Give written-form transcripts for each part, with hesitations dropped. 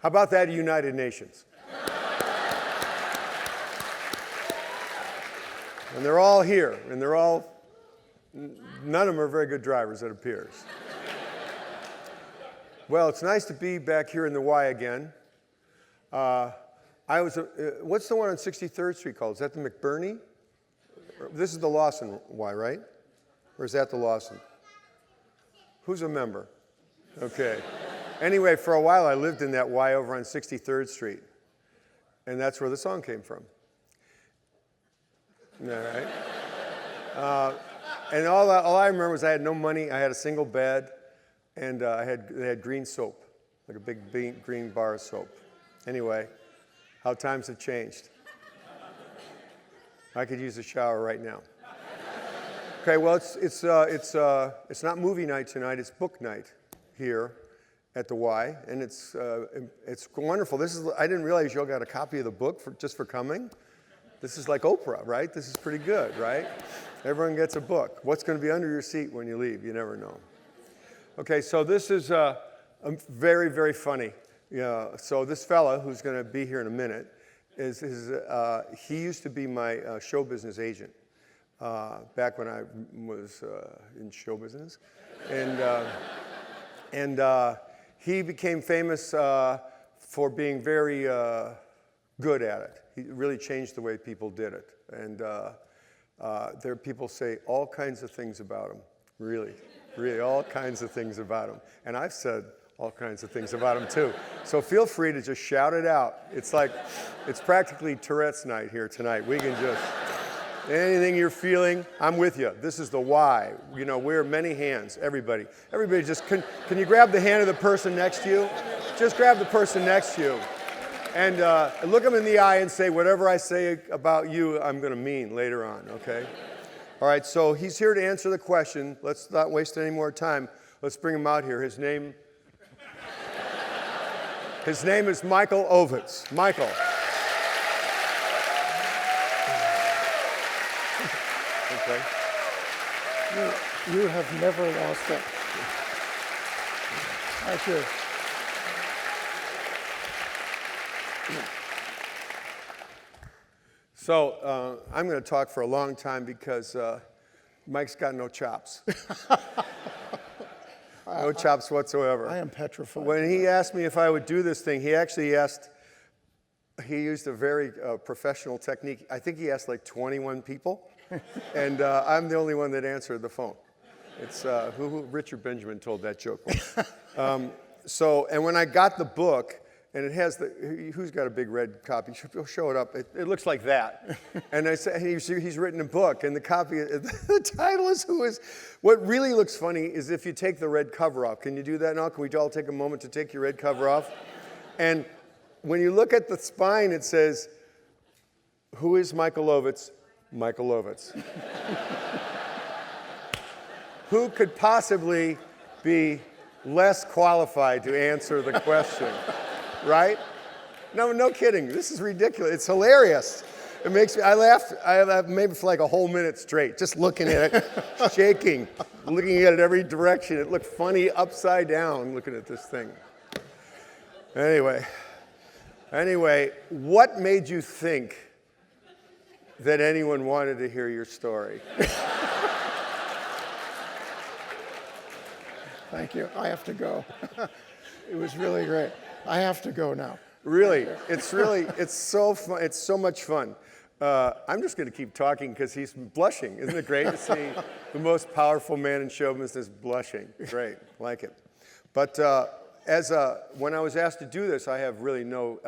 How about that United Nations? And they're all here, and none of them are very good drivers, it appears. Well, it's nice to be back here in the Y again. What's the one on 63rd Street called? Is that the McBurney? This is the Lawson Y, right? Or is that the Lawson? Who's a member? Okay. Anyway, for a while I lived in that Y over on 63rd Street. And that's where the song came from. All right? And all I remember was I had no money. I had a single bed, and they had green soap, like a big green bar of soap. Anyway, how times have changed. I could use a shower right now. Okay, well, it's not movie night tonight. It's book night here at the Y, and it's wonderful. I didn't realize you all got a copy of the book just for coming. This is like Oprah, right? This is pretty good, right? Everyone gets a book. What's going to be under your seat when you leave? You never know. Okay, so this is very, very funny. Yeah. So this fella who's going to be here in a minute he used to be my show business agent back when I was in show business, and he became famous for being very good at it. He really changed the way people did it, and there people say all kinds of things about him. Really, all kinds of things about him, and I've said all kinds of things about him too. So feel free to just shout it out. It's practically Tourette's night here tonight. We can just, anything you're feeling, I'm with you. This is the Y. You know, we're many hands, everybody. Everybody just, can you grab the hand of the person next to you? Just grab the person next to you. And look them in the eye and say, whatever I say about you, I'm going to mean later on, okay? All right, so he's here to answer the question. Let's not waste any more time. Let's bring him out here. His name is Michael Ovitz. Michael. Okay. You have never lost it. Thank you. So I'm going to talk for a long time because Mike's got no chops. No chops whatsoever. I am petrified. When he asked me if I would do this thing, he used a very professional technique. I think he asked like 21 people, and I'm the only one that answered the phone. It's who Richard Benjamin told that joke once. And when I got the book, and it has who's got a big red copy? Show it up. It looks like that. And I said, he's written a book, and the title is Who Is. What really looks funny is if you take the red cover off. Can you do that now? Can we all take a moment to take your red cover off? And when you look at the spine, it says, Who is Michael Ovitz? Michael Ovitz. Who could possibly be less qualified to answer the question? Right? No kidding. This is ridiculous. It's hilarious. It makes me, I laughed maybe for like a whole minute straight, just looking at it, shaking, looking at it every direction. It looked funny upside down looking at this thing. Anyway, what made you think that anyone wanted to hear your story? Thank you. I have to go. It was really great. I have to go now. Really, it's so fun. It's so much fun. I'm just going to keep talking because he's blushing. Isn't it great to see the most powerful man in show business blushing? Great, like it. But when I was asked to do this, I have really no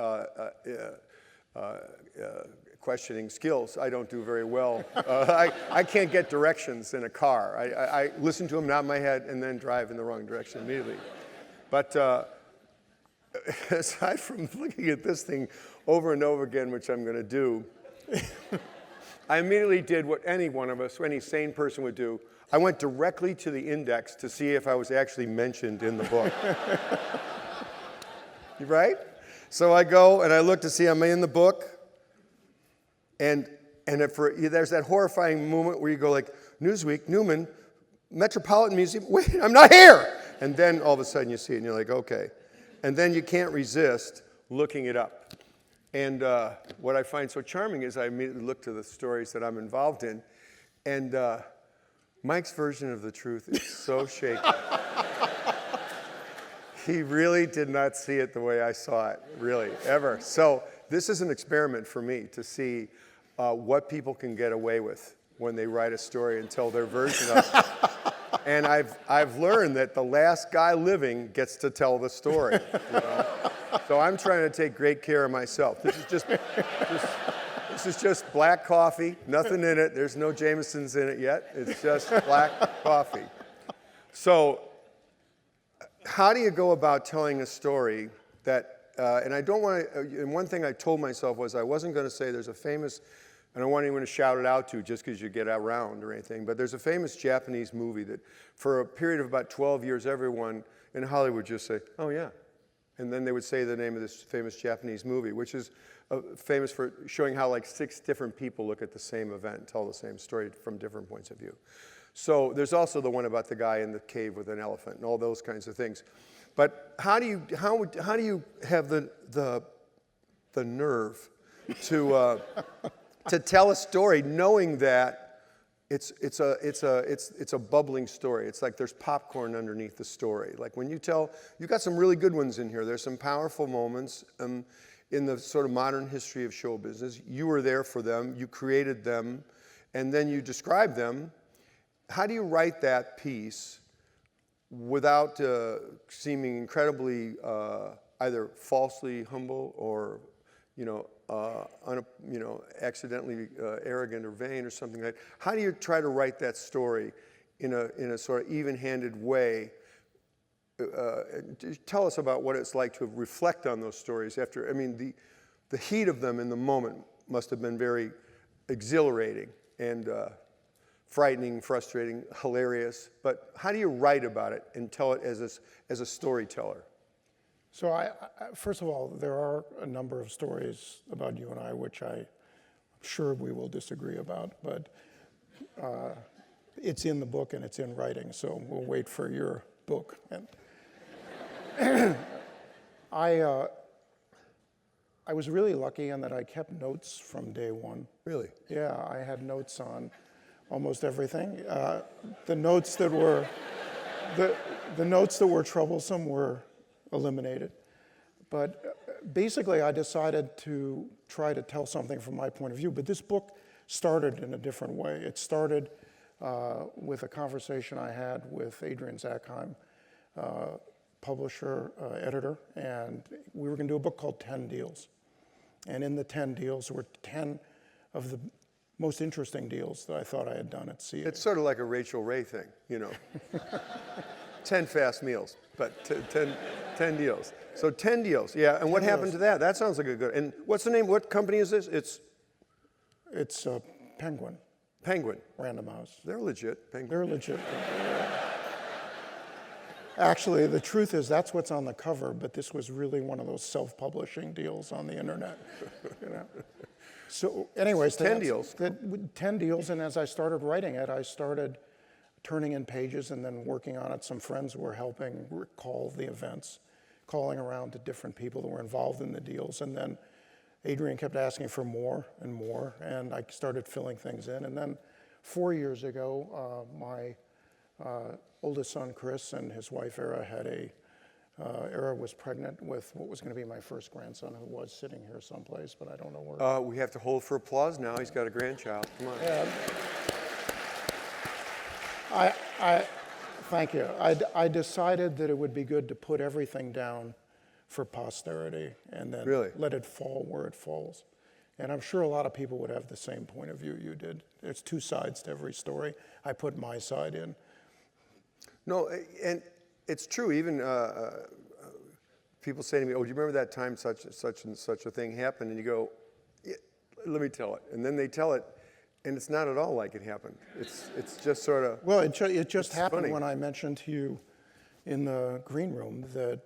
questioning skills. I don't do very well. I can't get directions in a car. I listen to them, nod my head, and then drive in the wrong direction immediately. But aside from looking at this thing over and over again, which I'm going to do, I immediately did what any one of us, any sane person would do. I went directly to the index to see if I was actually mentioned in the book. Right? So I go and I look to see am I in the book, and there's that horrifying moment where you go like, Newsweek, Newman, Metropolitan Museum, wait, I'm not here! And then all of a sudden you see it and you're like, okay. And then you can't resist looking it up. And what I find so charming is I immediately look to the stories that I'm involved in, and Mike's version of the truth is so shaky. He really did not see it the way I saw it, really, ever. So this is an experiment for me to see what people can get away with when they write a story and tell their version of it. And I've learned that the last guy living gets to tell the story. You know? So I'm trying to take great care of myself. This is just black coffee, nothing in it. There's no Jamesons in it yet. It's just black coffee. So how do you go about telling a story that, and I don't want to, and one thing I told myself was I wasn't going to say there's a famous, I don't want anyone to shout it out to just because you get around or anything, but there's a famous Japanese movie that for a period of about 12 years, everyone in Hollywood would just say, oh yeah. And then they would say the name of this famous Japanese movie, which is famous for showing how like 6 different people look at the same event and tell the same story from different points of view. So there's also the one about the guy in the cave with an elephant and all those kinds of things. But how do you have the nerve to to tell a story knowing that it's a bubbling story. It's like there's popcorn underneath the story. Like when you got some really good ones in here. There's some powerful moments in the sort of modern history of show business. You were there for them. You created them, and then you describe them. How do you write that piece without seeming incredibly either falsely humble or accidentally arrogant or vain or something like that? How do you try to write that story in a sort of even-handed way? Tell us about what it's like to reflect on those stories after. I mean, the heat of them in the moment must have been very exhilarating and frightening, frustrating, hilarious. But how do you write about it and tell it as a storyteller? So first of all, there are a number of stories about you and I which I'm sure we will disagree about, but it's in the book and it's in writing, so we'll wait for your book. And I was really lucky in that I kept notes from day one. Really? Yeah, I had notes on almost everything. The notes that were troublesome were eliminated. But basically, I decided to try to tell something from my point of view. But this book started in a different way. It started with a conversation I had with Adrian Zackheim, publisher, editor, and we were going to do a book called 10 Deals. And in the 10 deals were 10 of the most interesting deals that I thought I had done at CA. It's sort of like a Rachel Ray thing, 10 fast meals, but 10 deals. So 10 deals, yeah. And what happened to that? That sounds like a good. And what's the name? What company is this? It's Penguin. Penguin. Random House. They're legit. Penguin. They're legit. Actually, the truth is that's what's on the cover, but this was really one of those self-publishing deals on the internet. So anyways, 10 deals. 10 deals, and as I started writing it, I started turning in pages and then working on it. Some friends were helping recall the events, calling around to different people that were involved in the deals, and then Adrian kept asking for more and more, and I started filling things in. And then 4 years ago, my oldest son, Chris, and his wife, Era was pregnant with what was going to be my first grandson, who was sitting here someplace, but I don't know where. We have to hold for applause now. He's got a grandchild. Come on. Yeah. Thank you. I decided that it would be good to put everything down for posterity and then let it fall where it falls. And I'm sure a lot of people would have the same point of view you did. There's 2 sides to every story. I put my side in. No, and it's true. Even people say to me, "Oh, do you remember that time such and such a thing happened?" And you go, yeah, "Let me tell it." And then they tell it, and it's not at all like it happened. It's just sort of. Well, it just happened funny. when I mentioned to you in the green room that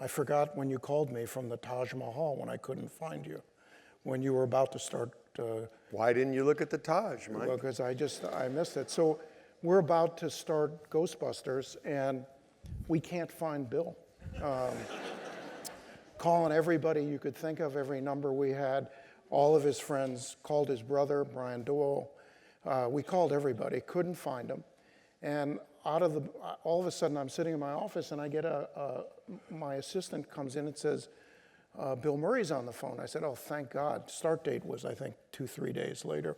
I forgot when you called me from the Taj Mahal when I couldn't find you, when you were about to start. Why didn't you look at the Taj, Mike? Well, because I missed it. So we're about to start Ghostbusters, and we can't find Bill. calling everybody you could think of, every number we had, all of his friends, called his brother, Brian Doyle. We called everybody, couldn't find him. And all of a sudden, I'm sitting in my office, and I get my assistant comes in and says, Bill Murray's on the phone. I said, oh, thank God. Start date was, I think, 2-3 days later.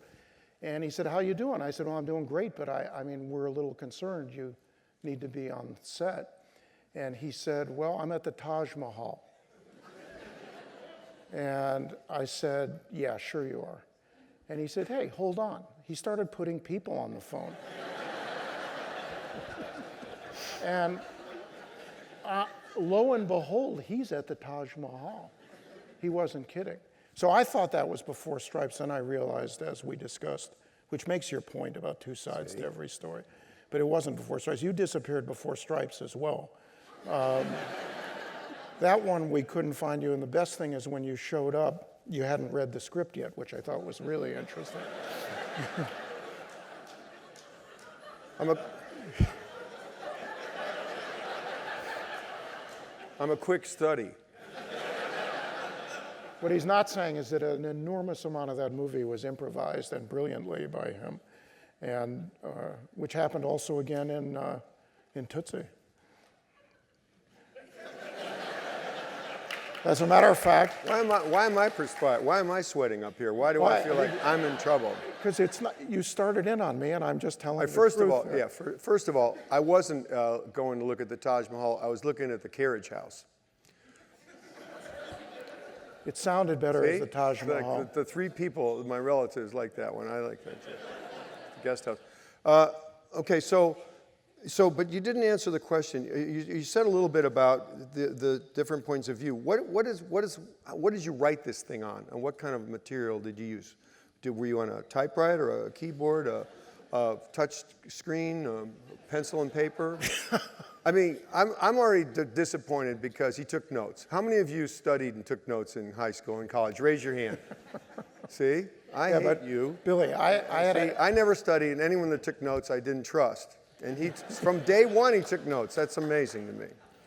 And he said, how you doing? I said, well, I'm doing great, but I mean, we're a little concerned. You need to be on set. And he said, well, I'm at the Taj Mahal. And I said, yeah, sure you are. And he said, hey, hold on. He started putting people on the phone. And lo and behold, he's at the Taj Mahal. He wasn't kidding. So I thought that was Before Stripes, and I realized, as we discussed, which makes your point about two sides to every story, but it wasn't Before Stripes. You disappeared before Stripes as well. That one, we couldn't find you, and the best thing is when you showed up, you hadn't read the script yet, which I thought was really interesting. I'm a quick study. What he's not saying is that an enormous amount of that movie was improvised and brilliantly by him, and which happened also again in Tootsie. As a matter of fact, Why am I perspiring? Why am I sweating up here? Why do I feel like I'm in trouble? because it's not, you started in on me, and I'm just telling you the First of truth. all, first of all, I wasn't going to look at the Taj Mahal. I was looking at the carriage house. It sounded better as See? the Taj Mahal. The three people, my relatives, like that one. I like that too. The guest house. Okay, but you didn't answer the question. You said a little bit about the different points of view. What did you write this thing on, and what kind of material did you use? Were you on a typewriter, a keyboard, a touch screen, a pencil and paper? I mean, I'm already disappointed because he took notes. How many of you studied and took notes in high school and college? Raise your hand. See? I hate you. Billy, I never studied, and anyone that took notes I didn't trust. And from day one, he took notes. That's amazing to me.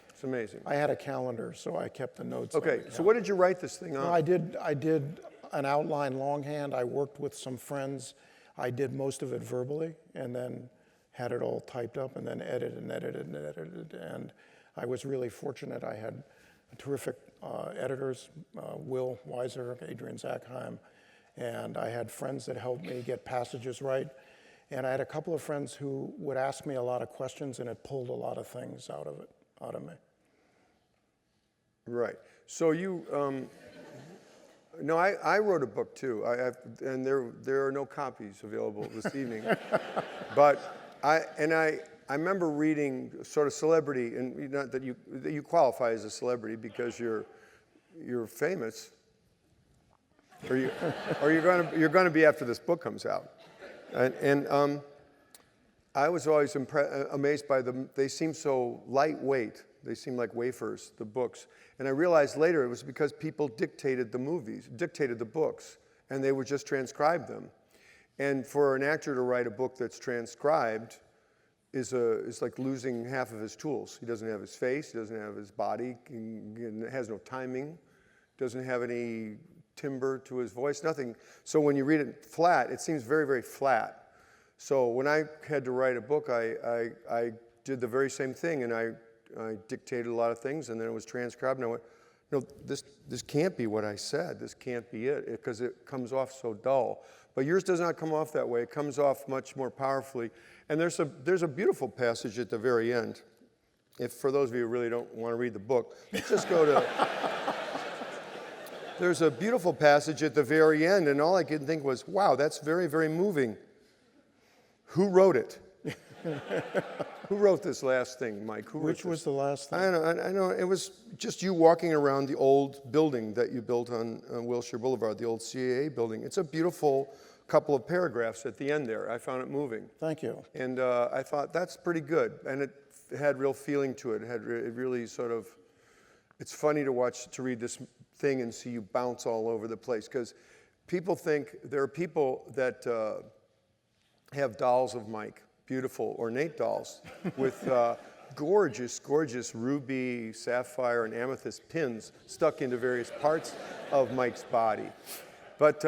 It's amazing. I had a calendar, so I kept the notes. Okay, so what did you write this thing on? No, I did an outline longhand. I worked with some friends. I did most of it verbally, and then had it all typed up, and then edited and edited and edited. And I was really fortunate. I had terrific editors, Will Weiser, Adrian Zackheim, and I had friends that helped me get passages right. And I had a couple of friends who would ask me a lot of questions, and it pulled a lot of things out of me. Right. So you, no, I wrote a book too, and there are no copies available this evening. But I remember reading sort of celebrity, and not that you qualify as a celebrity because you're famous, or you're going to be after this book comes out. And I was always amazed by them. They seem so lightweight. They seem like wafers, the books. And I realized later it was because people dictated the books, and they would just transcribe them. And for an actor to write a book that's transcribed is like losing half of his tools. He doesn't have his face, he doesn't have his body, he has no timing, doesn't have any timbre to his voice, nothing. So when you read it flat, it seems very, very flat. So when I had to write a book, I did the very same thing, and I dictated a lot of things, and then it was transcribed, and I went, no, this can't be what I said. This can't be it, because it comes off so dull. But yours does not come off that way. It comes off much more powerfully. And there's a beautiful passage at the very end. If for those of you who really don't want to read the book, just go to... There's a beautiful passage at the very end, and all I could think was, wow, that's very, very moving. Who wrote it? Who wrote this last thing, Mike? Which was the last thing? I know. It was just you walking around the old building that you built on Wilshire Boulevard, the old CAA building. It's a beautiful couple of paragraphs at the end there. I found it moving. Thank you. And I thought, that's pretty good. And it had real feeling to it. It really sort of, it's funny to read this thing and see you bounce all over the place, because people think there are people that have dolls of Mike, beautiful ornate dolls with gorgeous, gorgeous ruby, sapphire, and amethyst pins stuck into various parts of Mike's body. But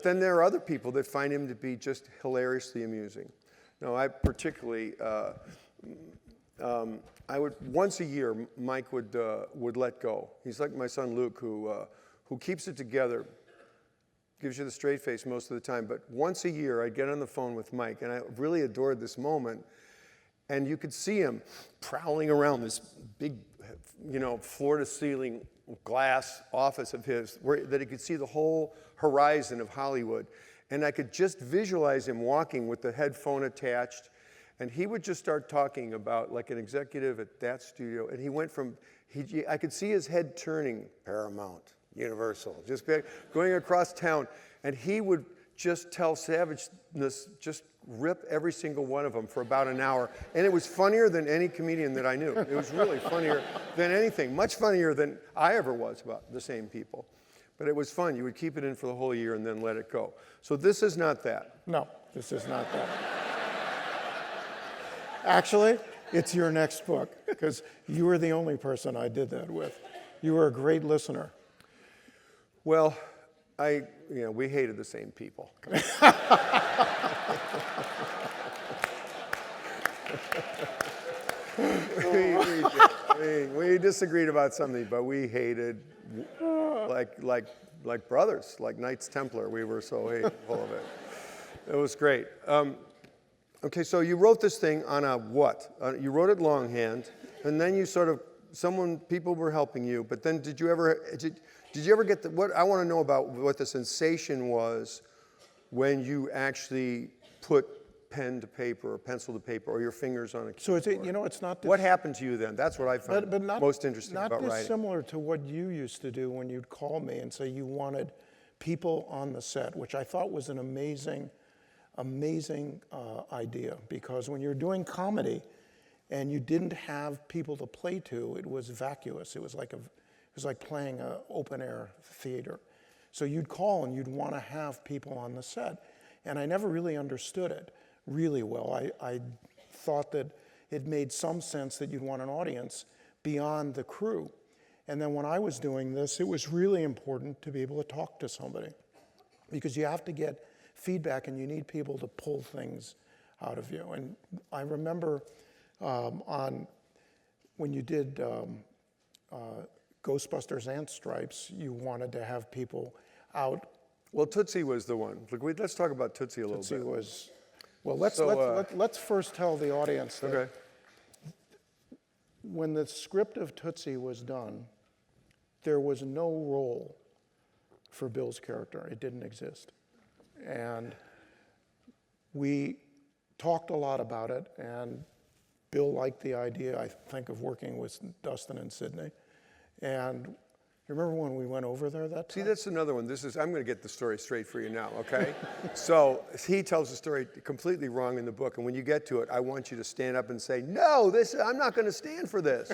then there are other people that find him to be just hilariously amusing. Now, I particularly, I would once a year, Mike would let go. He's like my son Luke, who keeps it together, gives you the straight face most of the time. But once a year, I'd get on the phone with Mike, and I really adored this moment. And you could see him prowling around this big, floor-to-ceiling glass office of his, that he could see the whole horizon of Hollywood. And I could just visualize him walking with the headphone attached. And he would just start talking about, like an executive at that studio. And he went from, I could see his head turning, Paramount, Universal, just going across town. And he would just tell savageness, just rip every single one of them for about an hour. And it was funnier than any comedian that I knew. It was really funnier than anything, much funnier than I ever was about the same people. But it was fun. You would keep it in for the whole year and then let it go. So this is not that. No, this is not that. Actually, it's your next book, because you were the only person I did that with. You were a great listener. Well, we hated the same people. we disagreed about something, but we hated like brothers, like Knights Templar. We were so hateful of it. It was great. Okay, so you wrote this thing on a what? You wrote it longhand, and then you people were helping you, but then did you ever get what I want to know about what the sensation was when you actually put pen to paper or pencil to paper or your fingers on a keyboard? So it's not this, what happened to you then? That's what I found most interesting about writing. Not dissimilar to what you used to do when you'd call me and say you wanted people on the set, which I thought was an amazing idea, because when you're doing comedy and you didn't have people to play to, it was vacuous. It was like playing an open air theater. So you'd call and you'd want to have people on the set. And I never really understood it really well. I thought that it made some sense that you'd want an audience beyond the crew. And then when I was doing this, it was really important to be able to talk to somebody, because you have to get feedback and you need people to pull things out of you. And I remember when you did Ghostbusters and Stripes, you wanted to have people out. Well, Tootsie was the one. Let's talk about Tootsie a little bit. Tootsie was, well, let's first tell the audience that okay. When the script of Tootsie was done, there was no role for Bill's character. It didn't exist. And we talked a lot about it, and Bill liked the idea, I think, of working with Dustin and Sidney. And you remember when we went over there that time? See, that's another one. I'm going to get the story straight for you now, okay? So he tells the story completely wrong in the book, and when you get to it, I want you to stand up and say, no, I'm not going to stand for this.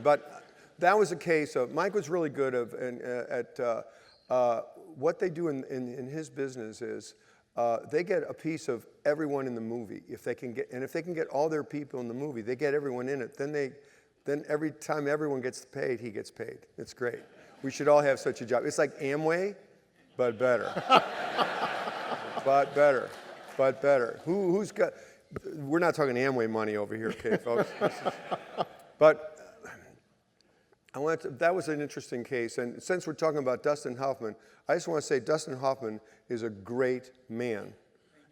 But that was a case of, Mike was really good at what they do in his business is they get a piece of everyone in the movie. If they can get all their people in the movie, they get everyone in it. Then every time everyone gets paid, he gets paid. It's great. We should all have such a job. It's like Amway, but better. but better. Who's got? We're not talking Amway money over here, okay, folks. But that was an interesting case. And since we're talking about Dustin Hoffman, I just want to say Dustin Hoffman is a great man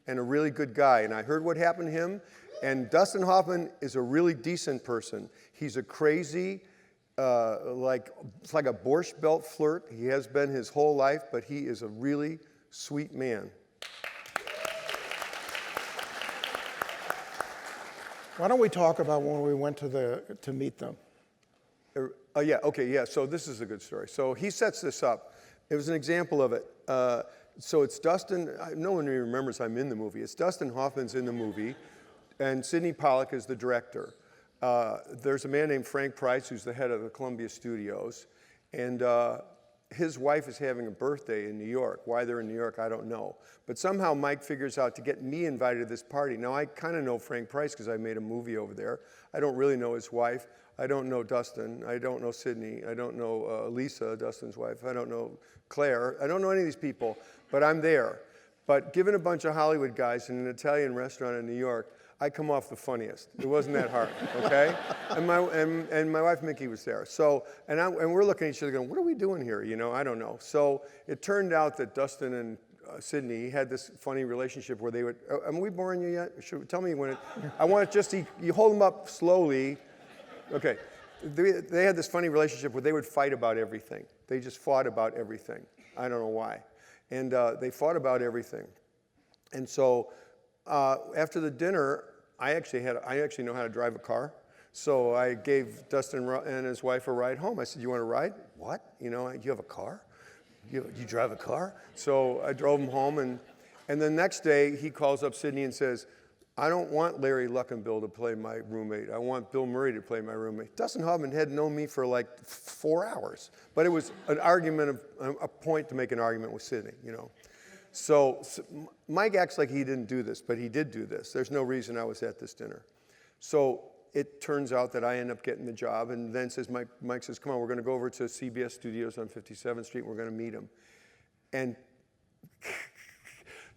and a really good guy. And I heard what happened to him. And Dustin Hoffman is a really decent person. He's a crazy, it's like a Borscht Belt flirt. He has been his whole life, but he is a really sweet man. Why don't we talk about when we went to meet them? So this is a good story. So he sets this up. It was an example of it. So it's Dustin. No one really remembers I'm in the movie. It's Dustin Hoffman's in the movie, and Sidney Pollack is the director. There's a man named Frank Price who's the head of the Columbia Studios, and his wife is having a birthday in New York. Why they're in New York, I don't know. But somehow Mike figures out to get me invited to this party. Now, I kind of know Frank Price because I made a movie over there. I don't really know his wife. I don't know Dustin. I don't know Sydney. I don't know Lisa, Dustin's wife. I don't know Claire. I don't know any of these people, but I'm there. But given a bunch of Hollywood guys in an Italian restaurant in New York, I come off the funniest. It wasn't that hard, okay? And my wife Mickey was there. So and we're looking at each other going, what are we doing here? You know, I don't know. So it turned out that Dustin and Sydney had this funny relationship where they would. Am we boring you yet? Tell me when it. I want it just you hold them up slowly. Okay. They had this funny relationship where they would fight about everything. They just fought about everything. I don't know why. And they fought about everything. And so after the dinner, I actually know how to drive a car. So I gave Dustin and his wife a ride home. I said, "You want a ride?" "What? You know, you have a car? You drive a car?" So I drove him home, and the next day he calls up Sydney and says, "I don't want Larry Luckenbill to play my roommate. I want Bill Murray to play my roommate." Dustin Hoffman had known me for like 4 hours, but it was an argument, a point to make an argument with Sydney, you know. So Mike acts like he didn't do this, but he did do this. There's no reason I was at this dinner. So it turns out that I end up getting the job, and then Mike says, "Come on, we're going to go over to CBS Studios on 57th Street, and we're going to meet him." And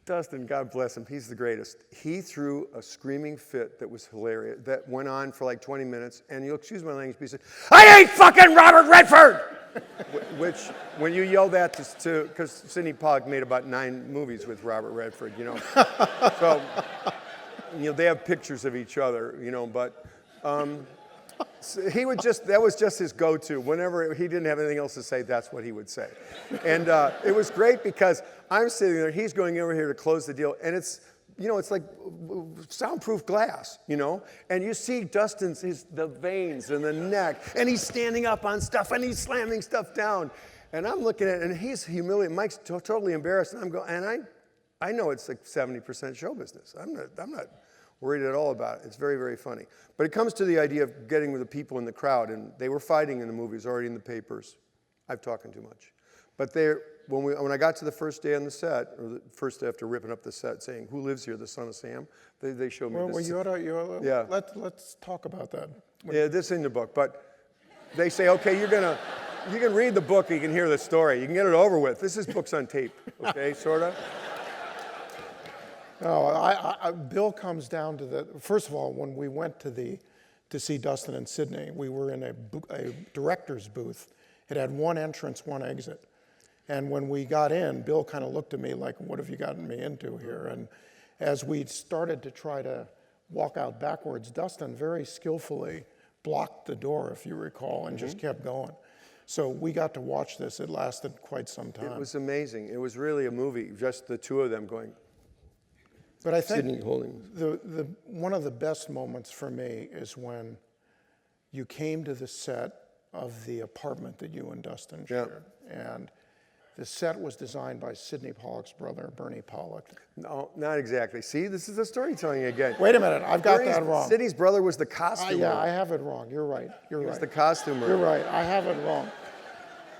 Dustin, God bless him, he's the greatest. He threw a screaming fit that was hilarious, that went on for like 20 minutes, and you'll excuse my language, but he said, "I ain't fucking Robert Redford!" Which, when you yell that because Sidney Pollack made about 9 movies with Robert Redford, you know. So, you know, they have pictures of each other, you know, but so that was just his go-to. Whenever he didn't have anything else to say, that's what he would say. And it was great because I'm sitting there, he's going over here to close the deal, and it's, you know, it's like soundproof glass, you know? And you see Dustin's, the veins in the neck, and he's standing up on stuff, and he's slamming stuff down. And I'm looking at it, and he's humiliated. Mike's totally embarrassed, and I'm going, and I know it's like 70% show business. I'm not worried at all about it. It's very, very funny. But it comes to the idea of getting with the people in the crowd, and they were fighting in the movies, already in the papers. I'm talking too much. But when I got to the first day on the set, or the first day after ripping up the set, saying, "Who lives here, the son of Sam?" They showed me this. Well, you ought to, yeah. Let's talk about that. Yeah, this is in the book. But they say, okay, you can read the book, you can hear the story, you can get it over with. This is books on tape, okay, sort of. No, Bill comes down to first of all, when we went to see Dustin and Sydney, we were in a director's booth. It had one entrance, one exit. And when we got in, Bill kind of looked at me like, "What have you gotten me into here?" And as we started to try to walk out backwards, Dustin very skillfully blocked the door, if you recall, and just kept going. So we got to watch this. It lasted quite some time. It was amazing. It was really a movie, just the two of them going. But I think Sydney holding. one of the best moments for me is when you came to the set of the apartment that you and Dustin shared. And the set was designed by Sidney Pollack's brother, Bernie Pollack. No, not exactly. See, this is the storytelling again. Wait a minute, I've got that wrong. Sidney's brother was the costumer. Yeah, I have it wrong. You're right. He was the costumer. You're right. I have it wrong.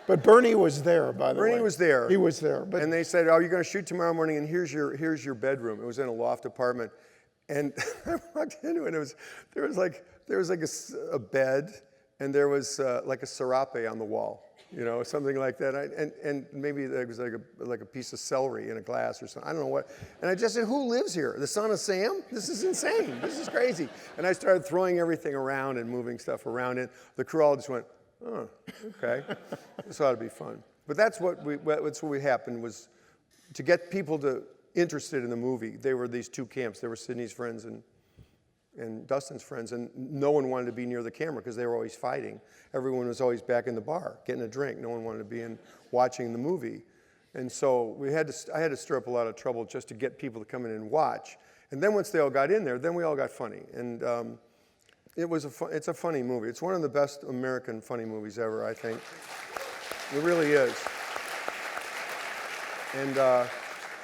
But Bernie was there, by the way. Bernie was there. He was there. But and they said, "Oh, you're going to shoot tomorrow morning, and here's your bedroom." It was in a loft apartment, and I walked into it. There was like a bed, and there was like a serape on the wall, you know, something like that. And maybe there was like a piece of celery in a glass or something. I don't know what. And I just said, "Who lives here? The son of Sam? This is insane. This is crazy." And I started throwing everything around and moving stuff around, and the crew all just went, "Oh, okay, this ought to be fun." But that's what happened, was to get people interested in the movie. They were these two camps. There were Sydney's friends and Dustin's friends, and no one wanted to be near the camera because they were always fighting. Everyone was always back in the bar getting a drink. No one wanted to be in watching the movie. And so I had to stir up a lot of trouble just to get people to come in and watch. And then once they all got in there, then we all got funny. And it's a funny movie. It's one of the best American funny movies ever, I think. It really is.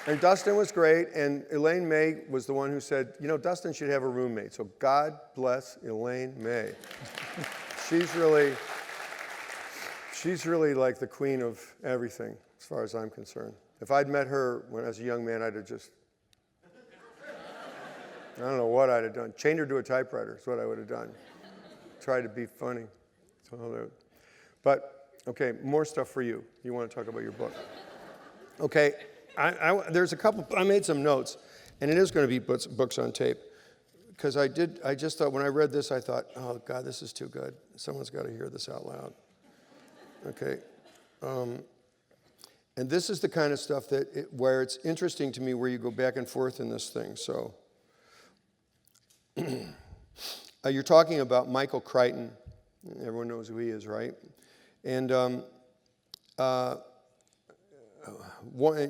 And Dustin was great, and Elaine May was the one who said, "You know, Dustin should have a roommate." So God bless Elaine May. She's really like the queen of everything, as far as I'm concerned. If I'd met her when I was a young man, I'd have just, I don't know what I'd have done. Chained her to a typewriter is what I would have done. Tried to be funny. But, okay, more stuff for you. You want to talk about your book. Okay, there's a couple, I made some notes, and it is going to be books on tape. Because I just thought, when I read this, I thought, oh, God, this is too good. Someone's got to hear this out loud. Okay. And this is the kind of stuff where it's interesting to me where you go back and forth in this thing. So you're talking about Michael Crichton. Everyone knows who he is, right? And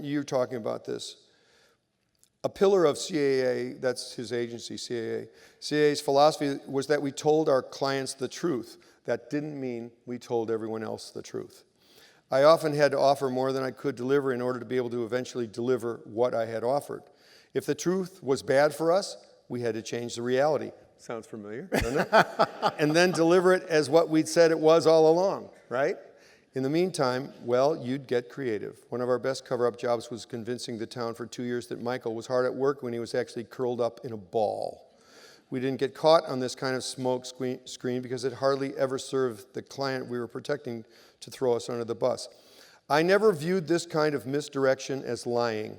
you're talking about this. A pillar of CAA, that's his agency, CAA. CAA's philosophy was that we told our clients the truth. That didn't mean we told everyone else the truth. I often had to offer more than I could deliver in order to be able to eventually deliver what I had offered. If the truth was bad for us, we had to change the reality. Sounds familiar, doesn't it? And then deliver it as what we'd said it was all along, right? In the meantime, well, you'd get creative. One of our best cover-up jobs was convincing the town for 2 years that Michael was hard at work when he was actually curled up in a ball. We didn't get caught on this kind of smoke screen because it hardly ever served the client we were protecting to throw us under the bus. I never viewed this kind of misdirection as lying.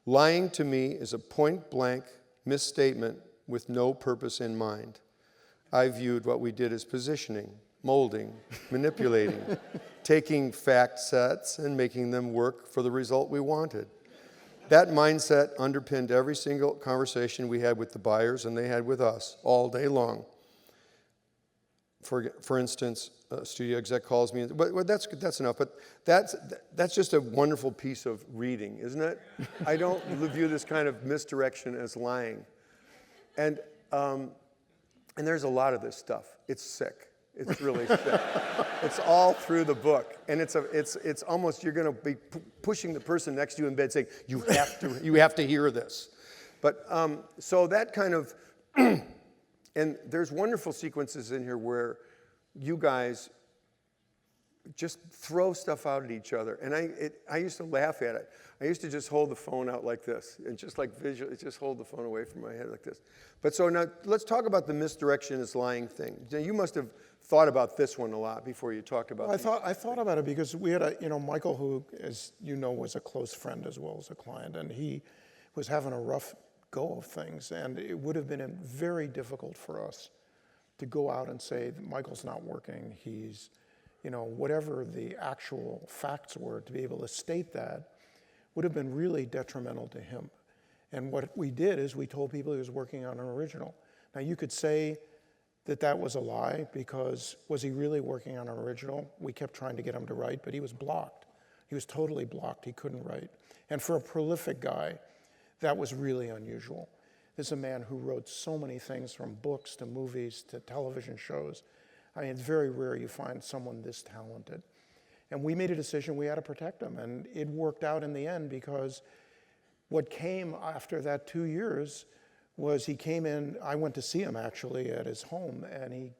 Lying to me is a point-blank misstatement with no purpose in mind. I viewed what we did as positioning, molding, manipulating, taking fact sets and making them work for the result we wanted. That mindset underpinned every single conversation we had with the buyers and they had with us all day long. For instance, a studio exec calls me, but that's enough. But that's just a wonderful piece of reading, isn't it? I don't view this kind of misdirection as lying. And there's a lot of this stuff. It's sick. It's really sick. It's all through the book, and it's almost you're going to be pushing the person next to you in bed, saying you have to hear this. But so that kind of, and there's wonderful sequences in here where you guys just throw stuff out at each other, and I used to laugh at it. I used to just hold the phone out like this, and just like visually, just hold the phone away from my head like this. But so now let's talk about the misdirection is lying thing. Now, you must have thought about this one a lot before you talked about. Well, I thought about it because we had Michael, who, as you know, was a close friend as well as a client, and he was having a rough go of things, and it would have been very difficult for us to go out and say that Michael's not working. He's, whatever the actual facts were, to be able to state that would have been really detrimental to him. And what we did is we told people he was working on an original. Now, you could say that was a lie, because was he really working on an original? We kept trying to get him to write, but he was blocked. He was totally blocked. He couldn't write. And for a prolific guy, that was really unusual. This is a man who wrote so many things, from books to movies to television shows. I mean, it's very rare you find someone this talented. And we made a decision we had to protect him. And it worked out in the end, because what came after that 2 years was he came in. I went to see him actually at his home, and he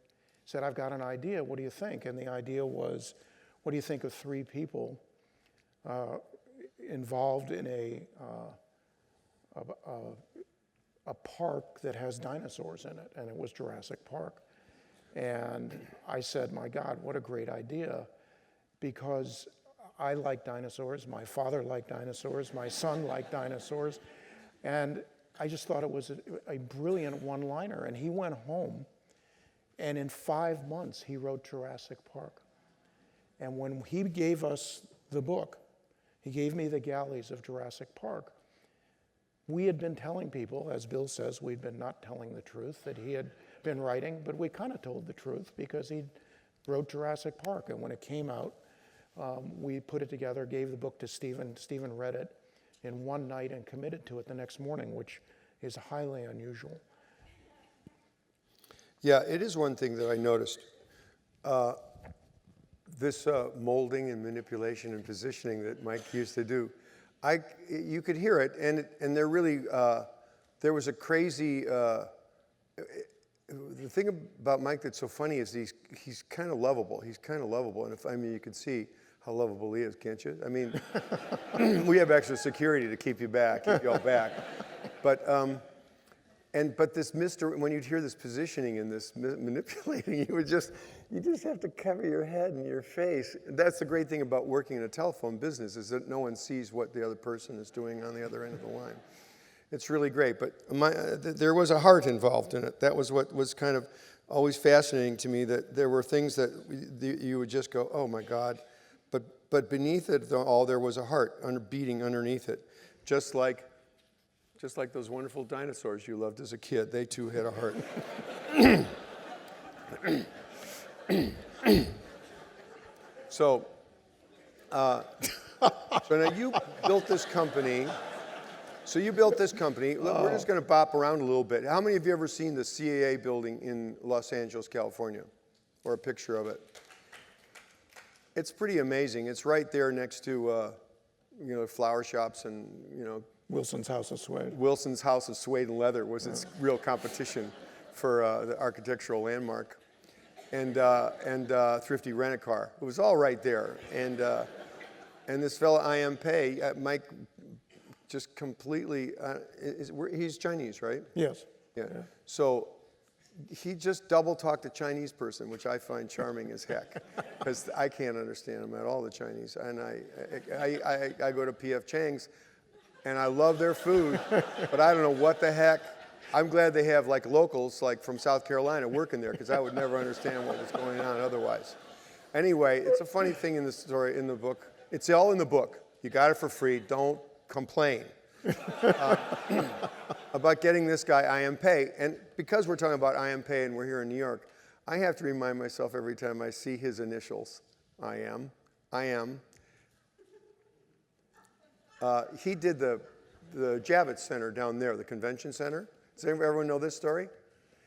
said, I've got an idea. What do you think? And the idea was, what do you think of 3 people involved in a park that has dinosaurs in it? And it was Jurassic Park. And I said, my God, what a great idea. Because I like dinosaurs, my father liked dinosaurs, my son liked dinosaurs, and I just thought it was a brilliant one-liner. And he went home, and in 5 months, he wrote Jurassic Park. And when he gave us the book, he gave me the galleys of Jurassic Park. We had been telling people, as Bill says, we'd been not telling the truth, that he had been writing, but we kind of told the truth, because he wrote Jurassic Park. And when it came out, we put it together, gave the book to Stephen. Stephen read it in one night and committed to it the next morning, which is highly unusual. Yeah, it is one thing that I noticed. This molding and manipulation and positioning that Mike used to do, you could hear it, and there really, there was a crazy, the thing about Mike that's so funny is he's kind of lovable. He's kind of lovable, and you can see how lovable he is, can't you? I mean, we have extra security to keep you all back. But this when you'd hear this positioning and this manipulating, you just have to cover your head and your face. That's the great thing about working in a telephone business, is that no one sees what the other person is doing on the other end of the line. It's really great, but there was a heart involved in it. That was what was kind of always fascinating to me, that there were things that you would just go, oh my God, but beneath it all there was a heart beating underneath it, just like those wonderful dinosaurs you loved as a kid. They too had a heart. So now you built this company. We're just going to bop around a little bit. How many of you ever seen the CAA building in Los Angeles, California, or a picture of it? It's pretty amazing. It's right there next to, flower shops and, Wilson's House of Suede. Wilson's House of Suede and Leather was its real competition for the architectural landmark, and Thrifty Rent-A-Car. It was all right there, and this fella I.M. Pei, Mike. Just completely, he's Chinese, right? Yes. Yeah. So he just double talked a Chinese person, which I find charming as heck, because I can't understand them at all, the Chinese. And I go to P.F. Chang's, and I love their food, but I don't know what the heck. I'm glad they have like locals, like from South Carolina, working there, because I would never understand what was going on otherwise. Anyway, it's a funny thing in the story, in the book. It's all in the book. You got it for free. Don't complain about getting this guy I.M. Pei. And because we're talking about I.M. Pei and we're here in New York, I have to remind myself every time I see his initials, I.M. He did the Javits Center down there, the convention center. Does everyone know this story?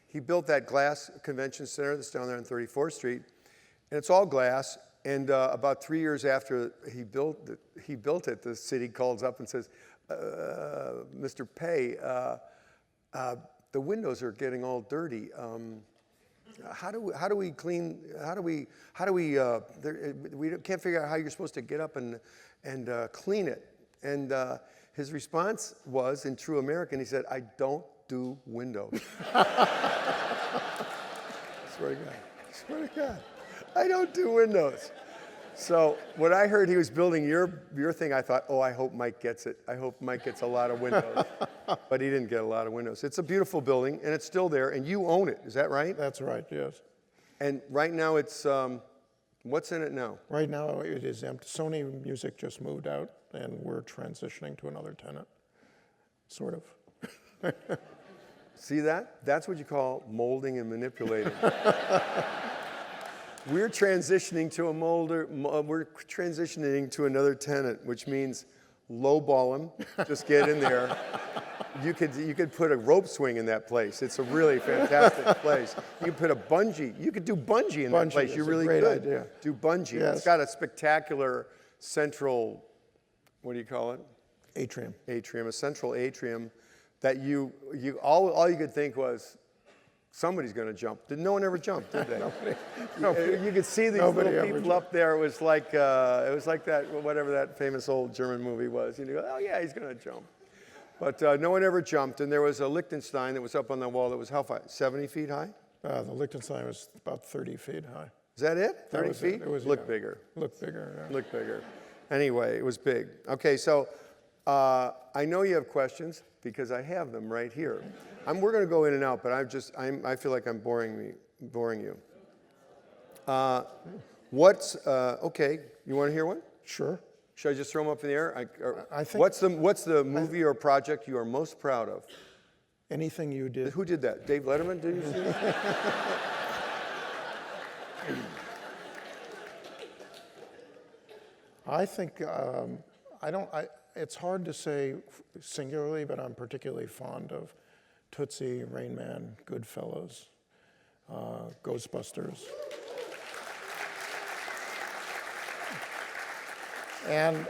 He built that glass convention center that's down there on 34th Street, and it's all glass. And about 3 years after he built it, the city calls up and says, "Mr. Pei, the windows are getting all dirty. How do we clean? We can't figure out how you're supposed to get up and clean it." And his response was, in true American, he said, "I don't do windows." Swear to God. I don't do windows. So when I heard he was building your thing, I thought, oh, I hope Mike gets it. I hope Mike gets a lot of windows. But he didn't get a lot of windows. It's a beautiful building, and it's still there, and you own it. Is that right? That's right, yes. And right now it's, what's in it now? Right now it is empty. Sony Music just moved out, and we're transitioning to another tenant, sort of. See that? That's what you call molding and manipulating. We're transitioning to we're transitioning to another tenant, which means lowball him, just get in there. You could put a rope swing in that place. It's a really fantastic place. You could put a bungee. You could do bungee in that place. You really could. Idea. Do bungee. Yes. It's got a spectacular central, what do you call it? Atrium. Atrium, a central atrium that all you could think was, somebody's going to jump. No one ever jumped, did they? Nobody. You could see these little people up there. It was like that, whatever that famous old German movie was. You go, oh yeah, he's going to jump. But no one ever jumped. And there was a Liechtenstein that was up on the wall that was how high? 70 feet high? The Liechtenstein was about 30 feet high. Is that it? 30 feet? It was, Looked bigger. Looked bigger, yeah. Looked bigger. Anyway, it was big. Okay, so I know you have questions because I have them right here. We're going to go in and out, but I feel like I'm boring you. Okay, you want to hear one? Sure. Should I just throw them up in the air? I think. What's the movie or project you are most proud of? Anything you did. Who did that? Dave Letterman? Did you see that? I think it's hard to say singularly, but I'm particularly fond of Tootsie, Rain Man, Goodfellas, Ghostbusters. And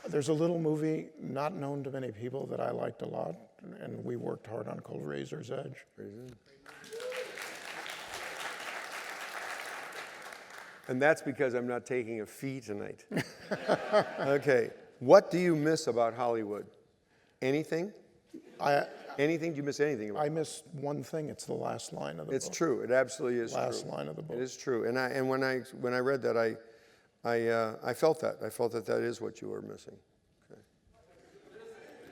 there's a little movie not known to many people that I liked a lot, and we worked hard on, called Razor's Edge. And that's because I'm not taking a fee tonight. Okay. What do you miss about Hollywood? Anything? Anything? Do you miss anything about it? I miss one thing. It's the last line of the book. It's true. It absolutely is true. Last line of the book. It is true. And when I read that, I felt that. I felt that is what you were missing.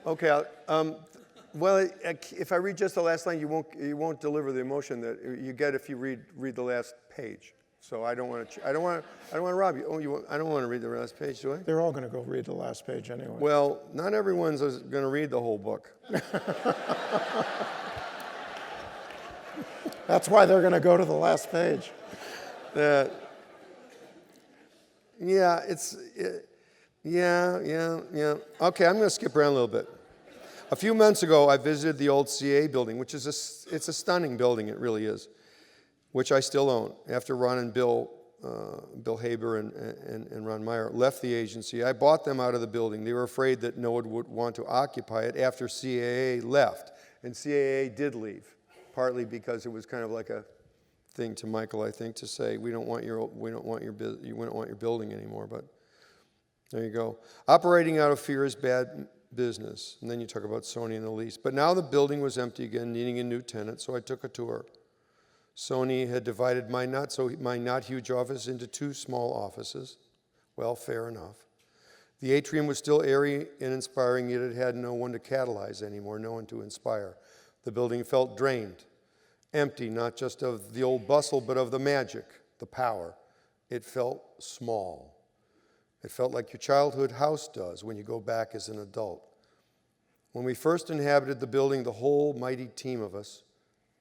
Okay. Well, if I read just the last line, you won't deliver the emotion that you get if you read the last page. So I don't want to rob you. I don't want to read the last page, do I? They're all going to go read the last page anyway. Well, not everyone's going to read the whole book. That's why they're going to go to the last page. Yeah. Okay, I'm going to skip around a little bit. A few months ago, I visited the old CA building, which is it's a stunning building. It really is, which I still own. After Ron and Bill Haber and Ron Meyer left the agency, I bought them out of the building. They were afraid that no one would want to occupy it after CAA left, and CAA did leave, partly because it was kind of like a thing to Michael, I think, to say we don't want your building anymore. But there you go. Operating out of fear is bad business. And then you talk about Sony and the lease. But now the building was empty again, needing a new tenant, so I took a tour. Sony had divided my not huge office into 2 small offices. Well, fair enough. The atrium was still airy and inspiring, yet it had no one to catalyze anymore, no one to inspire. The building felt drained, empty, not just of the old bustle, but of the magic, the power. It felt small. It felt like your childhood house does when you go back as an adult. When we first inhabited the building, the whole mighty team of us,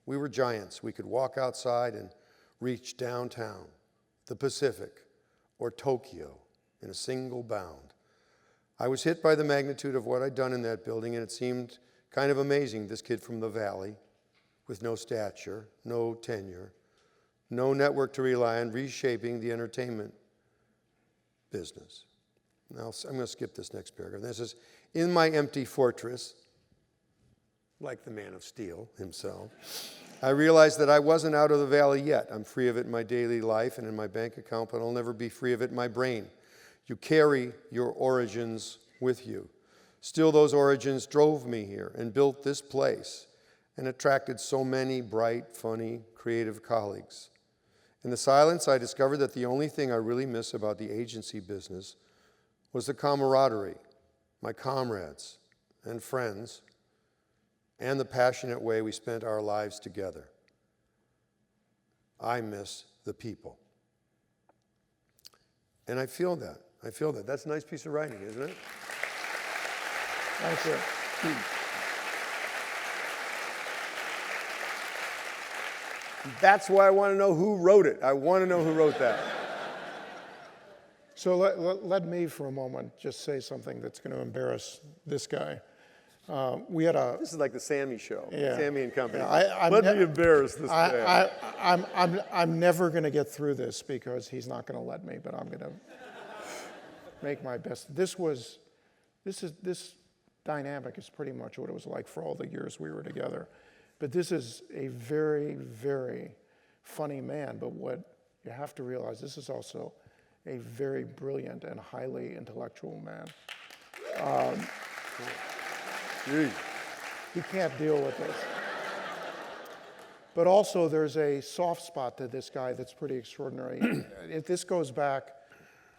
we were giants. We could walk outside and reach downtown, the Pacific, or Tokyo in a single bound. I was hit by the magnitude of what I'd done in that building, and it seemed kind of amazing, this kid from the valley, with no stature, no tenure, no network to rely on, reshaping the entertainment business. Now, I'm going to skip this next paragraph. This is, in my empty fortress, like the Man of Steel himself, I realized that I wasn't out of the valley yet. I'm free of it in my daily life and in my bank account, but I'll never be free of it in my brain. You carry your origins with you. Still, those origins drove me here and built this place and attracted so many bright, funny, creative colleagues. In the silence, I discovered that the only thing I really miss about the agency business was the camaraderie, my comrades and friends, and the passionate way we spent our lives together. I miss the people. And I feel that. That's a nice piece of writing, isn't it? Thank you. That's why I want to know who wrote it. I want to know who wrote that. So let me for a moment just say something that's going to embarrass this guy. This is like the Sammy show, Yeah. Sammy and Company. Yeah, Let me embarrass this man. I'm never going to get through this because he's not going to let me, but I'm going to make my best. This dynamic is pretty much what it was like for all the years we were together. But this is a very, very funny man. But what you have to realize, this is also a very brilliant and highly intellectual man. He can't deal with this. But also there's a soft spot to this guy that's pretty extraordinary. This goes back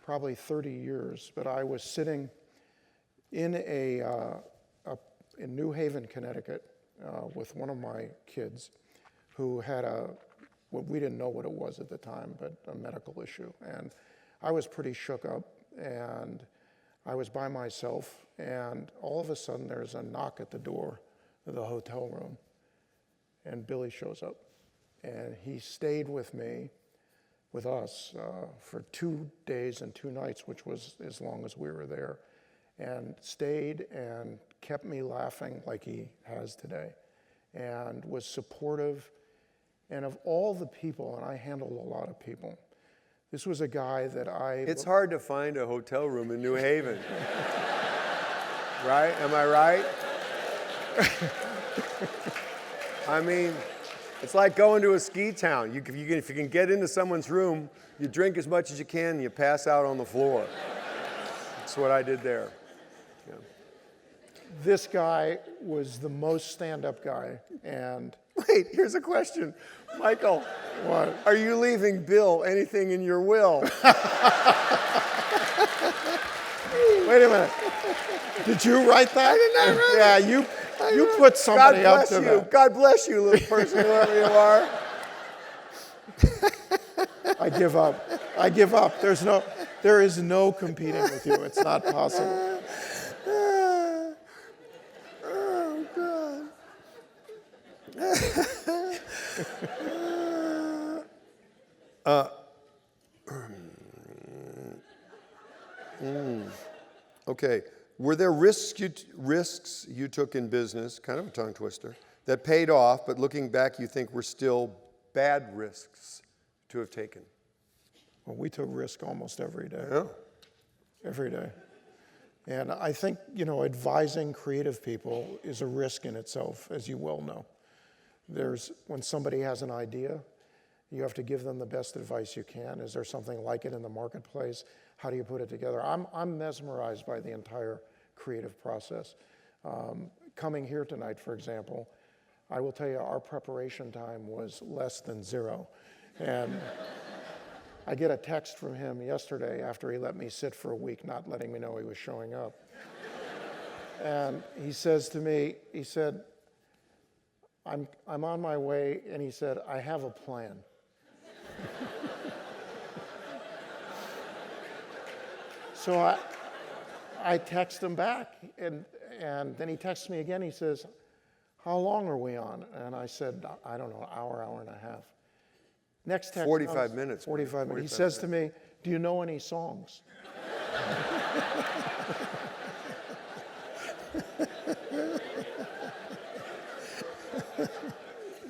probably 30 years, but I was sitting in in New Haven, Connecticut, with one of my kids who had well, we didn't know what it was at the time, but a medical issue. And I was pretty shook up, and I was by myself, and all of a sudden there's a knock at the door of the hotel room, and Billy shows up. And he stayed with us, for 2 days and 2 nights, which was as long as we were there, and stayed and kept me laughing like he has today, and was supportive. And of all the people, and I handled a lot of people, this was a guy that It's hard to find a hotel room in New Haven. Right? Am I right? I mean, It's like going to a ski town. If you can get into someone's room, you drink as much as you can and you pass out on the floor. That's what I did there. Yeah. This guy was the most stand-up guy, and Wait, here's a question. Michael, what? are you leaving Bill anything in your will? Wait a minute. Did you write that? I did not write yeah, it. you put somebody God up bless to you. that. God bless you, little person, whoever you are. I give up. I give up. There is no competing with you. It's not possible. Oh, God. Okay. Were there risks you took in business, kind of a tongue twister, that paid off, but looking back you think were still bad risks to have taken? Well, we took risk almost every day. Yeah. Every day. And I think, advising creative people is a risk in itself, as you well know. When somebody has an idea, you have to give them the best advice you can. Is there something like it in the marketplace? How do you put it together? I'm mesmerized by the entire creative process. Coming here tonight, for example, I will tell you our preparation time was less than zero. And I get a text from him yesterday after he let me sit for a week, not letting me know he was showing up. And he says to me, he said, I'm on my way, and he said, I have a plan. So I text him back, and then he texts me again. He says, how long are we on? And I said, I don't know, hour and a half. Next text 45 minutes. 45 minutes. He says to me, do you know any songs?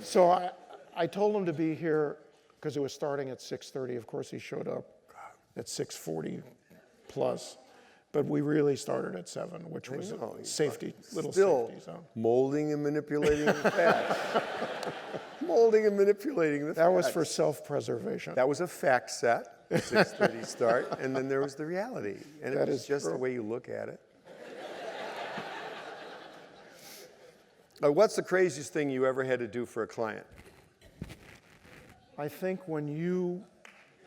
So I told him to be here because it was starting at 6:30. Of course, he showed up at 6:40 plus. But we really started at 7, which was a little safety zone. Molding and manipulating the facts. Molding and manipulating the facts. That was for self-preservation. That was a fact set, 6:30 start, and then there was the reality. And it was just the way you look at it. What's the craziest thing you ever had to do for a client? I think when you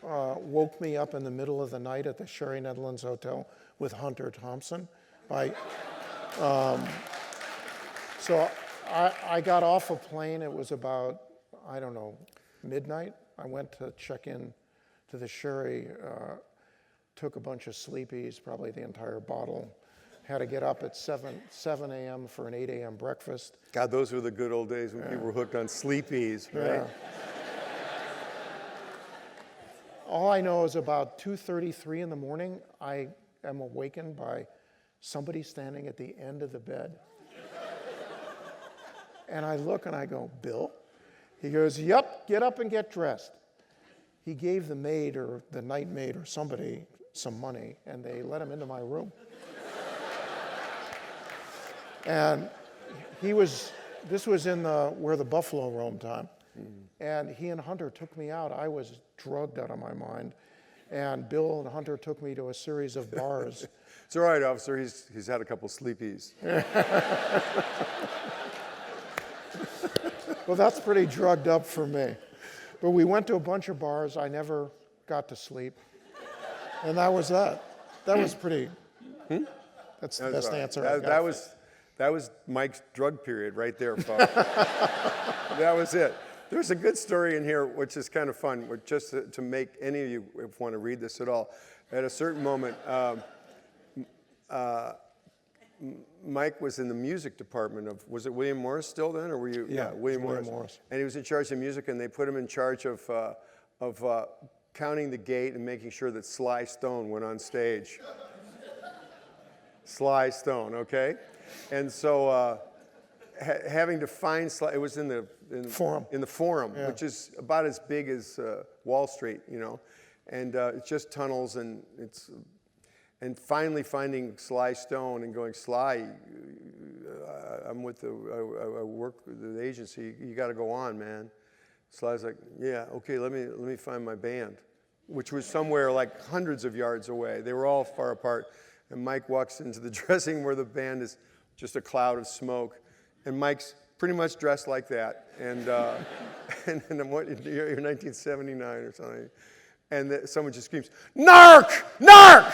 woke me up in the middle of the night at the Sherry Netherlands Hotel with Hunter Thompson. So I got off a plane. It was about, I don't know, midnight. I went to check in to the Sherry, took a bunch of Sleepies, probably the entire bottle. Had to get up at 7 a.m. for an 8 a.m. breakfast. God, those were the good old days when people were hooked on Sleepies, right? Yeah. All I know is about 2:33 in the morning, I am awakened by somebody standing at the end of the bed. And I look and I go, Bill? He goes, yep, get up and get dressed. He gave the maid or the night maid or somebody some money, and they let him into my room. And this was in where the buffalo roam time. And he and Hunter took me out. I was drugged out of my mind. And Bill and Hunter took me to a series of bars. It's all right, officer. He's had a couple Sleepies. Well, that's pretty drugged up for me. But we went to a bunch of bars. I never got to sleep. And that was that. That was pretty. That's the best answer I got. That was Mike's drug period right there, folks. That was it. There's a good story in here, which is kind of fun, just to make any of you want to read this at all. At a certain moment, Mike was in the music department of, was it William Morris still then, or were you? Yeah, William Morris. And he was in charge of music, and they put him in charge of counting the gate and making sure that Sly Stone went on stage. Sly Stone, okay? And so having to find Sly, it was in the Forum. In the Forum, Yeah. which is about as big as Wall Street, and it's just tunnels, and finally finding Sly Stone and going, Sly, I'm with I work with the agency. You got to go on, man. Sly's like, yeah, okay, let me find my band, which was somewhere like hundreds of yards away. They were all far apart. And Mike walks into the dressing room where the band is just a cloud of smoke. And Mike's pretty much dressed like that. And and what, you're 1979 or something. And someone just screams, "Narc! Narc!"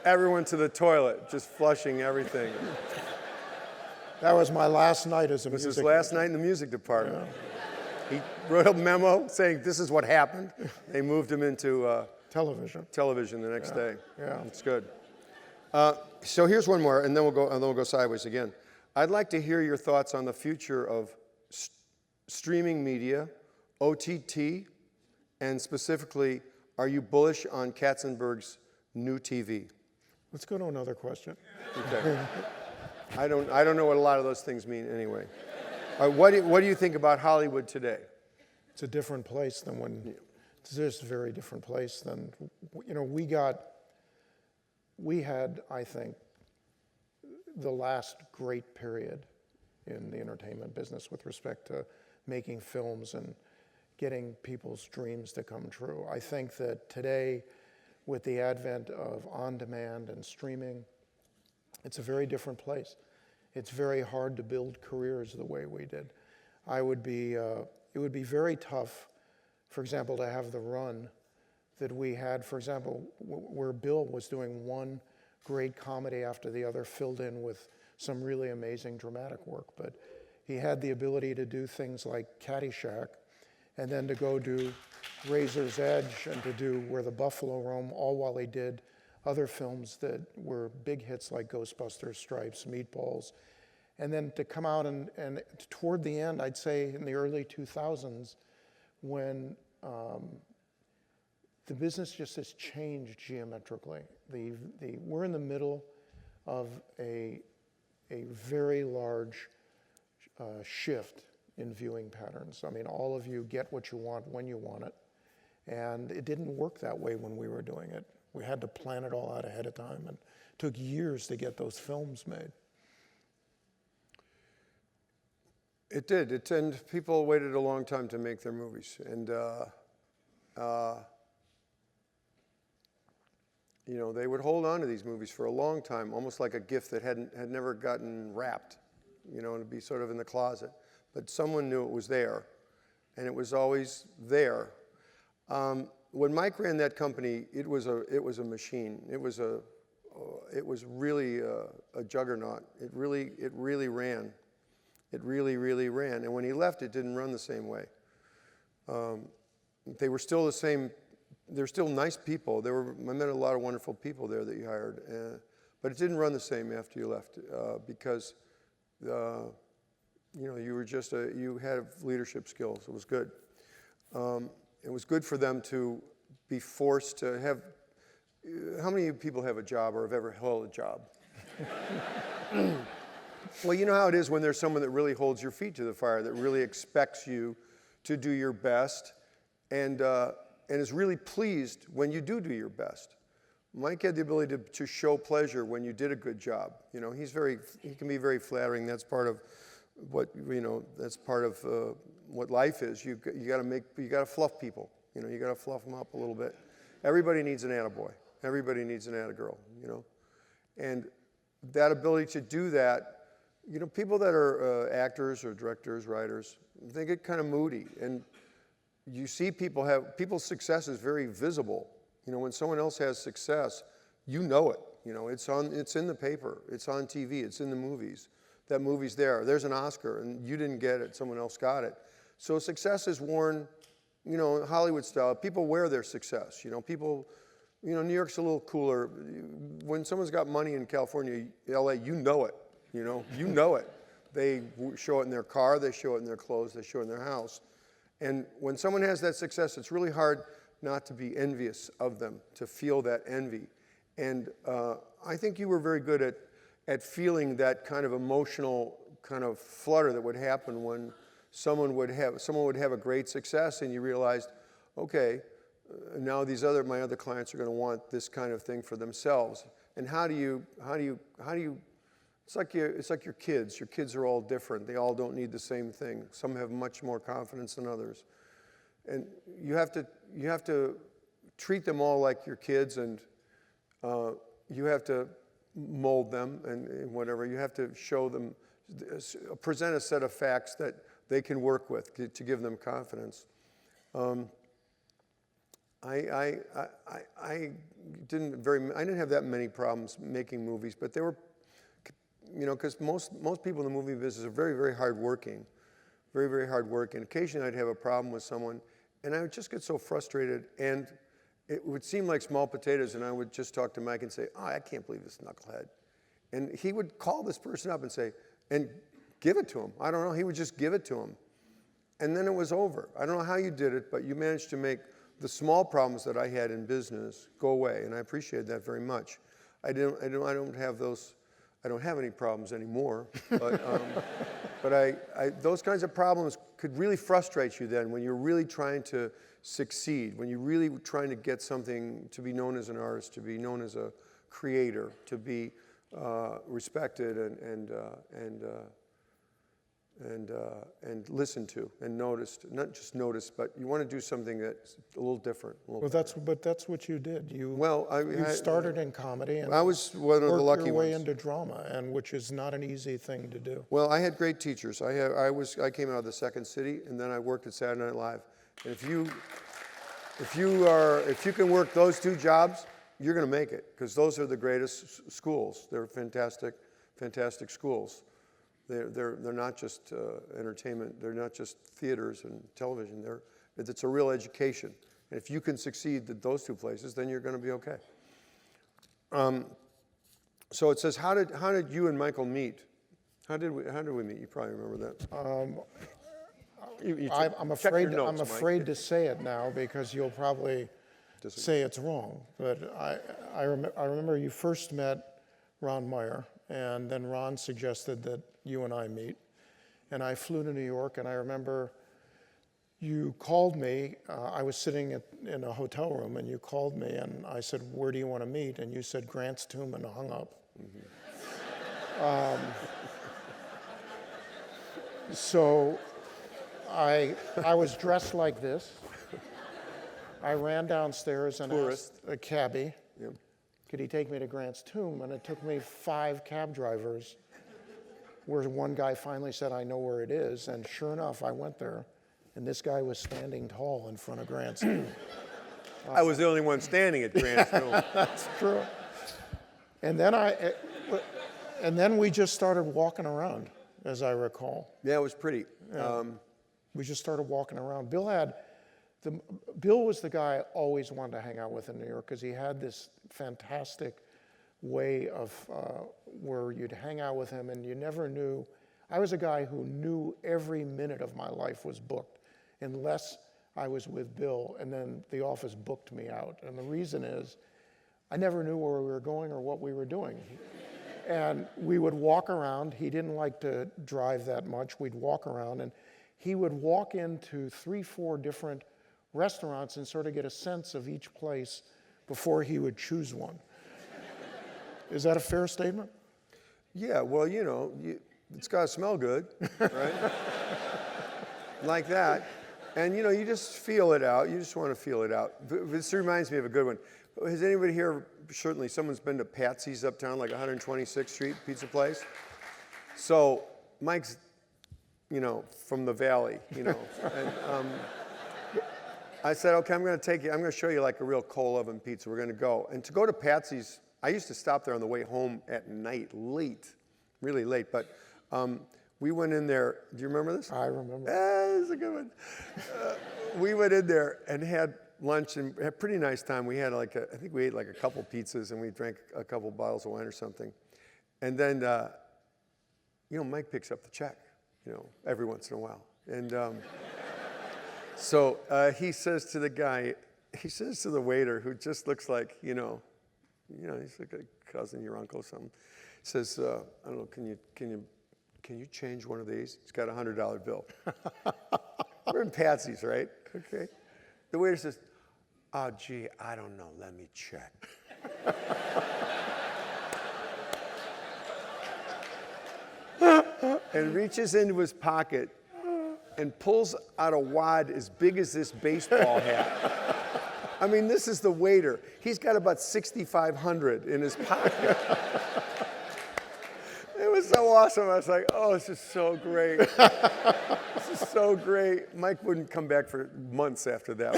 Everyone to the toilet, just flushing everything. That was my last night as a It was music. his last night in the music department. Yeah. He wrote a memo saying this is what happened. They moved him into television the next day. Yeah, it's good. So here's one more, and then we'll go sideways again. I'd like to hear your thoughts on the future of streaming media, OTT, and specifically, are you bullish on Katzenberg's new TV? Let's go to another question. Okay. I don't know what a lot of those things mean anyway. What do you think about Hollywood today? It's a different place than when. It's just a very different place than, we had, I think, the last great period in the entertainment business with respect to making films and getting people's dreams to come true. I think that today, with the advent of on-demand and streaming, it's a very different place. It's very hard to build careers the way we did. It would be very tough, for example, to have the run that we had, for example, where Bill was doing one great comedy after the other, filled in with some really amazing dramatic work. But he had the ability to do things like Caddyshack, and then to go do Razor's Edge, and to do Where the Buffalo Roam, all while he did other films that were big hits like Ghostbusters, Stripes, Meatballs. And then to come out and toward the end, I'd say in the early 2000s, when the business just has changed geometrically. We're in the middle of a very large shift in viewing patterns. I mean, all of you get what you want when you want it. And it didn't work that way when we were doing it. We had to plan it all out ahead of time, and it took years to get those films made. It did. And people waited a long time to make their movies. And, they would hold on to these movies for a long time, almost like a gift that had never gotten wrapped, and it'd be sort of in the closet. But someone knew it was there, and it was always there. When Mike ran that company, it was a machine. It was really a juggernaut. It really ran. It really, really ran. And when he left, it didn't run the same way. They were still the same. They're still nice people. I met a lot of wonderful people there that you hired. But it didn't run the same after you left because, you had leadership skills. It was good. It was good for them to be forced to have. How many people have a job or have ever held a job? Well, you know how it is when there's someone that really holds your feet to the fire, that really expects you to do your best, and is really pleased when you do your best. Mike had the ability to show pleasure when you did a good job. He can be very flattering. That's part of what what life is. You got to fluff people. You got to fluff them up a little bit. Everybody needs an attaboy. Everybody needs an attagirl. And that ability to do that. People that are actors or directors, writers, they get kind of moody, and you see people's success is very visible. When someone else has success, you know it. It's in the paper, it's on TV, it's in the movies. That movie's there. There's an Oscar, and you didn't get it, someone else got it. So success is worn, Hollywood style. People wear their success. People, New York's a little cooler. When someone's got money in California, LA, you know it. You know it. They show it in their car, they show it in their clothes, they show it in their house. And when someone has that success, it's really hard not to be envious of them, to feel that envy. And I think you were very good at feeling that kind of emotional kind of flutter that would happen when someone would have a great success, and you realized, okay, now my other clients are going to want this kind of thing for themselves. And how do you it's like your kids. Your kids are all different. They all don't need the same thing. Some have much more confidence than others. And you have to treat them all like your kids, and you have to mold them and whatever. You have to show them, present a set of facts that they can work with to give them confidence. I didn't have that many problems making movies, but they were, because most people in the movie business are very, very hardworking, very, very hardworking. Occasionally I'd have a problem with someone, and I would just get so frustrated, and it would seem like small potatoes, and I would just talk to Mike and say, "Oh, I can't believe this knucklehead," and he would call this person up and say, and give it to him. I don't know. He would just give it to him, and then it was over. I don't know how you did it, but you managed to make the small problems that I had in business go away, and I appreciate that very much. I don't have those. I don't have any problems anymore, but those kinds of problems could really frustrate you then when you're really trying to succeed, when you're really trying to get something, to be known as an artist, to be known as a creator, to be respected and listened to and noticed. Not just noticed, but you want to do something that's a little different. But that's what you did. You started in comedy and I was one of the lucky worked your way ones. into drama, and which is not an easy thing to do. Well, I had great teachers. I came out of the Second City, and then I worked at Saturday Night Live. And if you can work those two jobs, you're going to make it, because those are the greatest schools. They're fantastic, fantastic schools. They're not just entertainment. They're not just theaters and television. It's a real education. And if you can succeed at those two places, then you're going to be okay. So it says, how did you and Michael meet? How did we meet? You probably remember that. I'm afraid to say it now because you'll probably say it's wrong. But I remember you first met Ron Meyer, and then Ron suggested that you and I meet. And I flew to New York, and I remember you called me. I was sitting in a hotel room, and you called me, and I said, "Where do you want to meet?" And you said, "Grant's Tomb," and hung up. Mm-hmm. So I was dressed like this. I ran downstairs and asked a cabbie, could he take me to Grant's Tomb? And it took me 5 cab drivers, where one guy finally said, "I know where it is." And sure enough, I went there, and this guy was standing tall in front of Grant's Tomb. I was the only one standing at Grant's Tomb. That's true. And then we just started walking around, as I recall. Yeah, it was pretty. We just started walking around. Bill was the guy I always wanted to hang out with in New York, because he had this fantastic way of where you'd hang out with him and you never knew. I was a guy who knew every minute of my life was booked unless I was with Bill, and then the office booked me out. And the reason is I never knew where we were going or what we were doing. And we would walk around. He didn't like to drive that much. We'd walk around, and he would walk into 3-4 different restaurants and sort of get a sense of each place before he would choose one. Is that a fair statement? Yeah, well, it's got to smell good, right? Like that. And, you just feel it out. You just want to feel it out. This reminds me of a good one. Has anybody here, certainly someone's been to Patsy's uptown, like 126th Street pizza place? So Mike's, from the valley, and I said, okay, I'm going to show you like a real coal oven pizza. We're going to go. And to go to Patsy's, I used to stop there on the way home at night, late, really late. But we went in there. Do you remember this? I remember. This is a good one. We went in there and had lunch and had a pretty nice time. We had I think we ate like a couple pizzas and we drank a couple bottles of wine or something. And then, Mike picks up the check, every once in a while. And so he says to the waiter, who just looks like, he's like a cousin, your uncle or something. He says, I don't know, can you change one of these? He's got a $100 bill. We're in Patsy's, right? Okay. The waiter says, oh, gee, I don't know, let me check. and reaches into his pocket and pulls out a wad as big as this baseball hat. I mean, this is the waiter. He's got about 6,500 in his pocket. It was so awesome. I was like, oh, this is so great. This is so great. Mike wouldn't come back for months after that.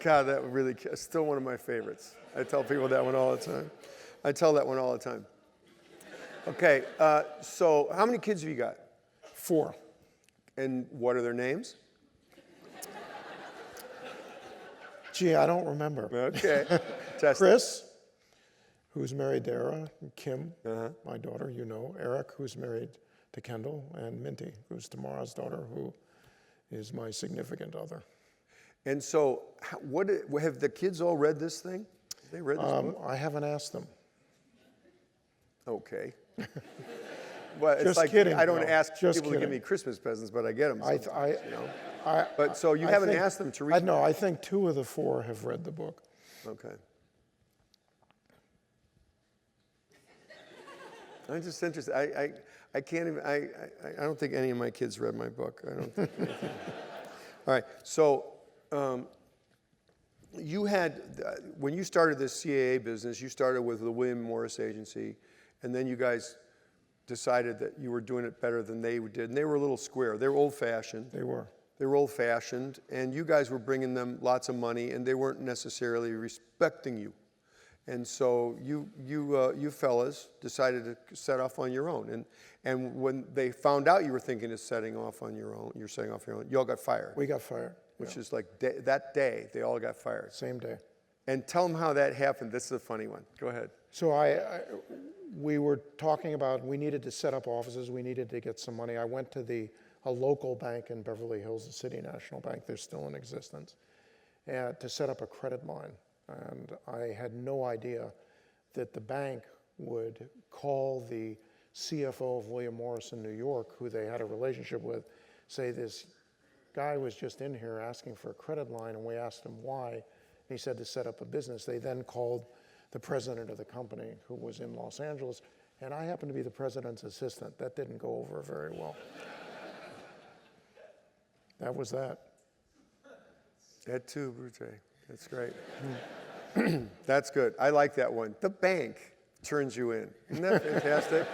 That really, still one of my favorites. I tell people that one all the time. Okay, so how many kids have you got? 4. And what are their names? Gee, I don't remember. Okay. Chris, who's married to Era, Kim, my daughter, Eric, who's married to Kendall, and Minty, who's Tamara's daughter, who is my significant other. And so, have the kids all read this thing? Have they read this book? I haven't asked them. Okay. Well, it's Just like kidding, I don't Bill. ask Just people to give kidding. me Christmas presents, but I get them. I But so you I haven't think- asked them to read? No, I think 2 of the 4 have read the book. Okay. I'm just interested. I can't even. I don't think any of my kids read my book. I don't think. All right. So you had when you started this CAA business, you started with the William Morris Agency, and then you guys decided that you were doing it better than they did, and they were a little square. They were old-fashioned. They were. They were old-fashioned, and you guys were bringing them lots of money, and they weren't necessarily respecting you. And so you fellas decided to set off on your own. And when they found out you were thinking of setting off on your own, you all got fired. We got fired. Which is like that day, they all got fired. Same day. And tell them how that happened. This is a funny one. Go ahead. So we were talking about we needed to set up offices. We needed to get some money. I went to a local bank in Beverly Hills, the City National Bank. They're still in existence, to set up a credit line. And I had no idea that the bank would call the CFO of William Morris in New York, who they had a relationship with, say this guy was just in here asking for a credit line, and we asked him why. And he said to set up a business. They then called the president of the company, who was in Los Angeles, and I happened to be the president's assistant. That didn't go over very well. That was that. That too, Brute. That's great. That's good. I like that one. The bank turns you in. Isn't that fantastic?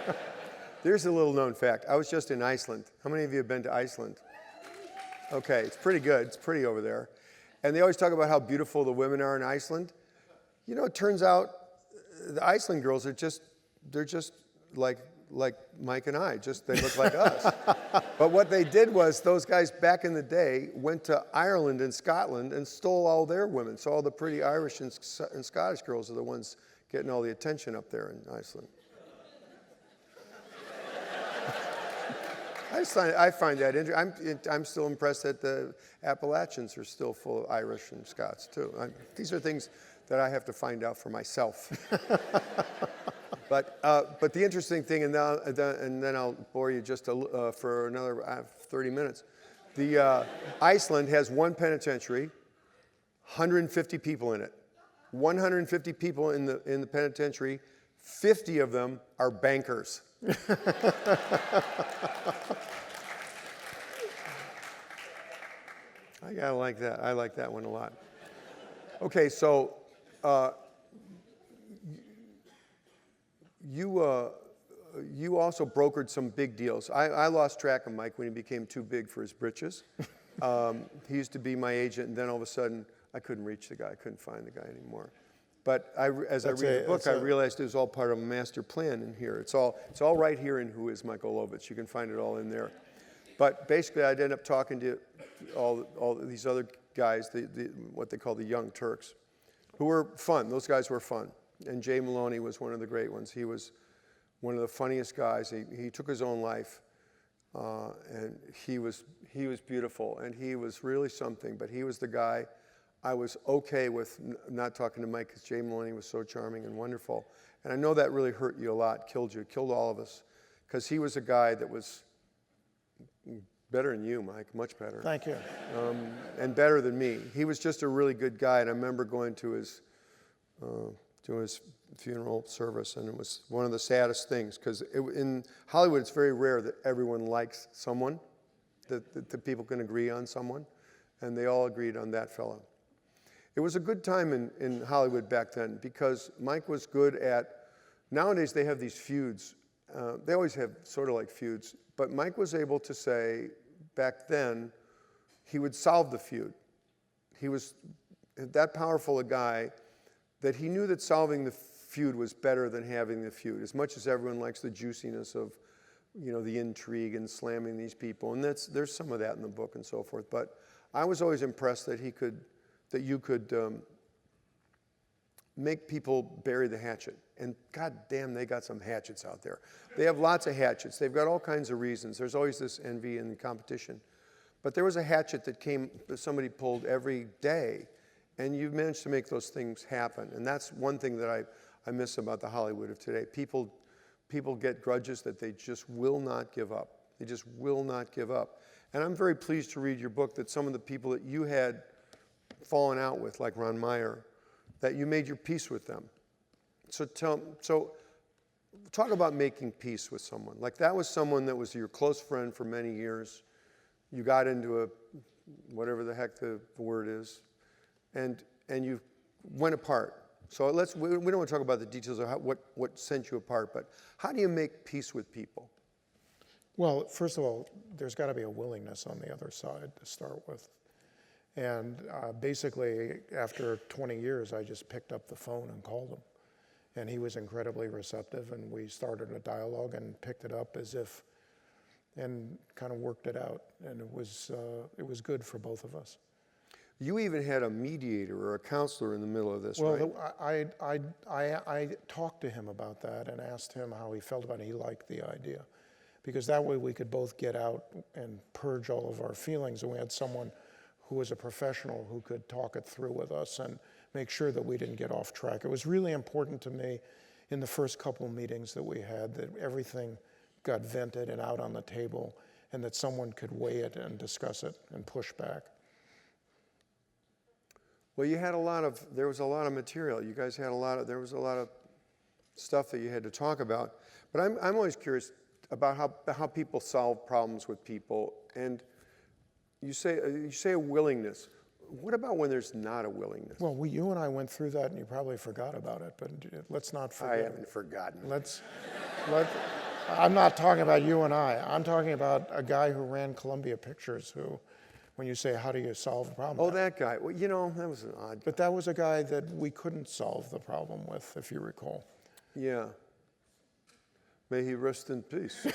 There's a little known fact. I was just in Iceland. How many of you have been to Iceland? Okay, it's pretty good. It's pretty over there. And they always talk about how beautiful the women are in Iceland. You know, it turns out the Iceland girls they're just like Mike and I, they look like us. But what they did was those guys back in the day went to Ireland and Scotland and stole all their women. So all the pretty Irish and Scottish girls are the ones getting all the attention up there in Iceland. I find that interesting. I'm still impressed that the Appalachians are still full of Irish and Scots too. These are things that I have to find out for myself. But the interesting thing, and then I'll bore you just for another 30 minutes. Iceland has one penitentiary, 150 people in it. 150 people in the penitentiary, 50 of them are bankers. I gotta like that. I like that one a lot. Okay, so you also brokered some big deals. I lost track of Mike when he became too big for his britches. He used to be my agent, and then all of a sudden, I couldn't reach the guy. I couldn't find the guy anymore. But as I read the book, I realized it was all part of a master plan in here. It's all right here in Who Is Michael Ovitz. You can find it all in there. But basically, I'd end up talking to all these other guys, what they call the Young Turks, who were fun. Those guys were fun. And Jay Maloney was one of the great ones. He was one of the funniest guys. He took his own life, and he was beautiful, and he was really something. But he was the guy I was okay with not talking to Mike because Jay Maloney was so charming and wonderful. And I know that really hurt you a lot, killed all of us, because he was a guy that was better than you, Mike, much better. Thank you. And better than me. He was just a really good guy, and I remember going to his doing his funeral service, and it was one of the saddest things, because in Hollywood it's very rare that everyone likes someone, that people can agree on someone, and they all agreed on that fellow. It was a good time in Hollywood back then, because Mike was good at, nowadays they have these feuds, they always have sort of like feuds, but Mike was able to say, back then, he would solve the feud. He was that powerful a guy that he knew that solving the feud was better than having the feud. As much as everyone likes the juiciness of, the intrigue and slamming these people, and there's some of that in the book and so forth. But I was always impressed that you could make people bury the hatchet. And God damn, they got some hatchets out there. They have lots of hatchets. They've got all kinds of reasons. There's always this envy and competition. But there was a hatchet that somebody pulled every day, and you managed to make those things happen. And that's one thing that I miss about the Hollywood of today. People get grudges that they just will not give up. They just will not give up. And I'm very pleased to read your book that some of the people that you had fallen out with, like Ron Meyer, that you made your peace with them. So talk about making peace with someone. Like, that was someone that was your close friend for many years. You got into whatever the heck the word is, and you went apart. So we don't want to talk about the details of what sent you apart, but how do you make peace with people? Well, first of all, there's got to be a willingness on the other side to start with. And basically, after 20 years, I just picked up the phone and called him. And he was incredibly receptive, and we started a dialogue and picked it up and kind of worked it out. And it was good for both of us. You even had a mediator or a counselor in the middle of this, well, right? I talked to him about that and asked him how he felt about it. He liked the idea, because that way we could both get out and purge all of our feelings, and we had someone who was a professional who could talk it through with us and make sure that we didn't get off track. It was really important to me in the first couple of meetings that we had that everything got vented and out on the table, and that someone could weigh it and discuss it and push back. Well, there was a lot of material. You guys had there was a lot of stuff that you had to talk about. But I'm always curious about how people solve problems with people. And you say a willingness. What about when there's not a willingness? Well, you and I went through that, and you probably forgot about it, but let's not forget. I haven't forgotten. I'm not talking about you and I. I'm talking about a guy who ran Columbia Pictures who, when you say, how do you solve a problem? Oh, that guy. Well, that was an odd guy. But that was a guy that we couldn't solve the problem with, if you recall. Yeah. May he rest in peace.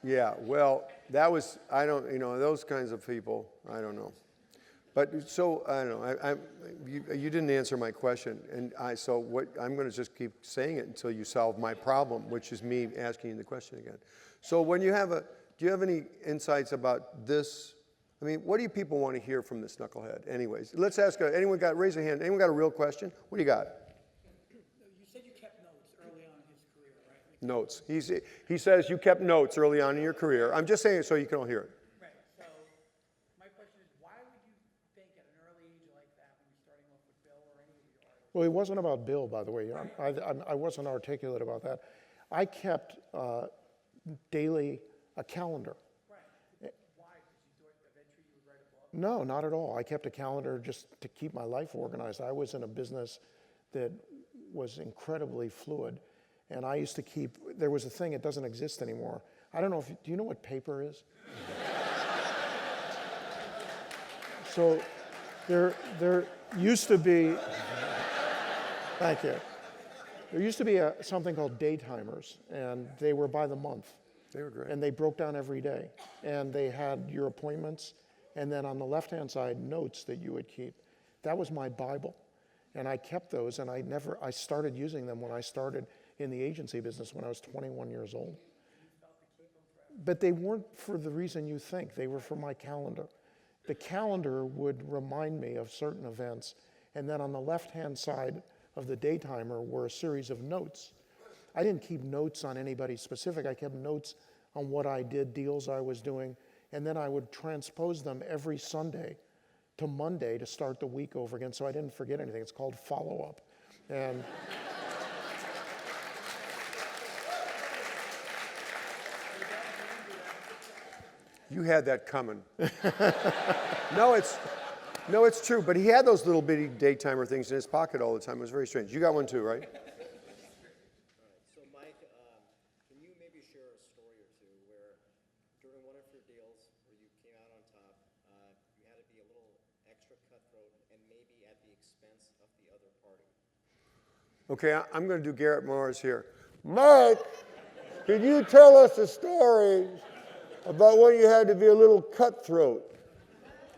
Yeah, well, that was, those kinds of people, I don't know. But so, I don't know, you didn't answer my question, and I'm going to just keep saying it until you solve my problem, which is me asking you the question again. So do you have any insights about this? I mean, what do you people want to hear from this knucklehead? Anyways, let's ask, raise a hand. Anyone got a real question? What do you got? You said you kept notes early on in his career, right? Notes. He says you kept notes early on in your career. I'm just saying it so you can all hear it. Right. So my question is, why would you think at an early age like that, when you're starting off with Bill or any of your artists? Well, it wasn't about Bill, by the way. I wasn't articulate about that. I kept daily a calendar. Right. Why? Because you thought eventually you would write a book? No, not at all. I kept a calendar just to keep my life organized. I was in a business that was incredibly fluid, and I used to keep, there was a thing, it doesn't exist anymore. I don't know do you know what paper is? So there used to be, thank you. There used to be something called daytimers, and they were by the month. They were great. And they broke down every day. And they had your appointments, and then on the left-hand side, notes that you would keep. That was my Bible. And I kept those, and I started using them when I started in the agency business when I was 21 years old. But they weren't for the reason you think. They were for my calendar. The calendar would remind me of certain events, and then on the left-hand side of the daytimer were a series of notes. I didn't keep notes on anybody specific. I kept notes on what I did, deals I was doing, and then I would transpose them every Sunday to Monday to start the week over again so I didn't forget anything. It's called follow-up. And You had that coming. No, it's true. But he had those little bitty daytimer things in his pocket all the time. It was very strange. You got one too, right? So, Mike, can you maybe share a story or two where during one of your deals where you came out on top, you had to be a little extra cutthroat and maybe at the expense of the other party? Okay, I'm going to do Garrett Morris here. Mike, can you tell us a story about when you had to be a little cutthroat?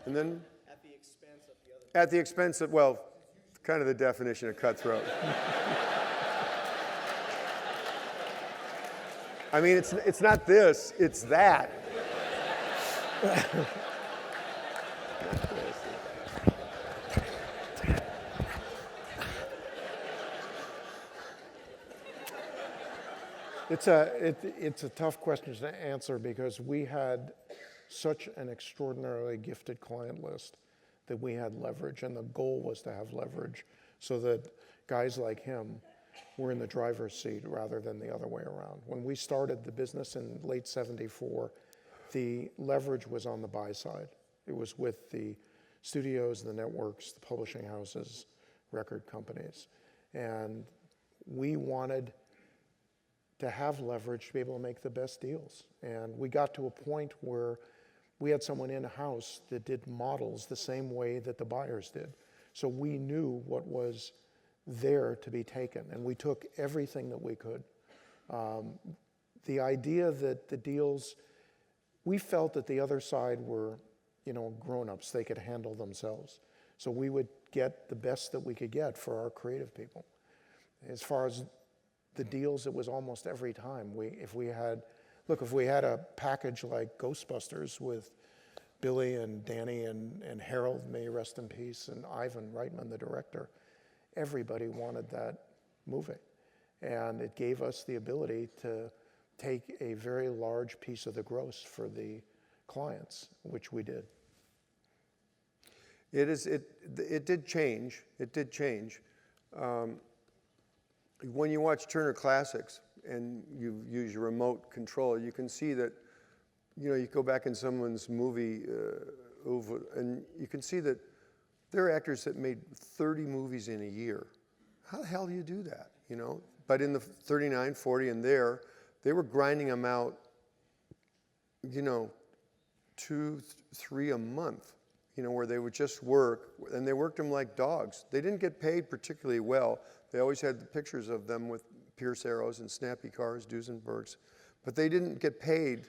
And then? At the expense of the other. At the expense of, well, kind of the definition of cutthroat. I mean, it's not this, it's that. it's a tough question to answer because we had such an extraordinarily gifted client list that we had leverage, and the goal was to have leverage so that guys like him were in the driver's seat rather than the other way around. When we started the business in late '74, the leverage was on the buy side. It was with the studios, the networks, the publishing houses, record companies. And we wanted to have leverage to be able to make the best deals. And we got to a point where we had someone in-house that did models the same way that the buyers did. So we knew what was there to be taken, and we took everything that we could. The idea that the deals, we felt that the other side were, grown-ups, they could handle themselves. So we would get the best that we could get for our creative people. As far as the deals, it was almost every time. If we had a package like Ghostbusters with Billy and Danny and Harold, may he rest in peace, and Ivan Reitman, the director, everybody wanted that movie. And it gave us the ability to take a very large piece of the gross for the clients, which we did. It did change. It did change. When you watch Turner Classics and you use your remote control, you can see that, you go back in someone's movie, and you can see that there are actors that made 30 movies in a year. How the hell do you do that, But in the 39, 40, and they were grinding them out, 2, 3 a month, where they would just work, and they worked them like dogs. They didn't get paid particularly well. They always had the pictures of them with Pierce Arrows and snappy cars, Duesenbergs, but they didn't get paid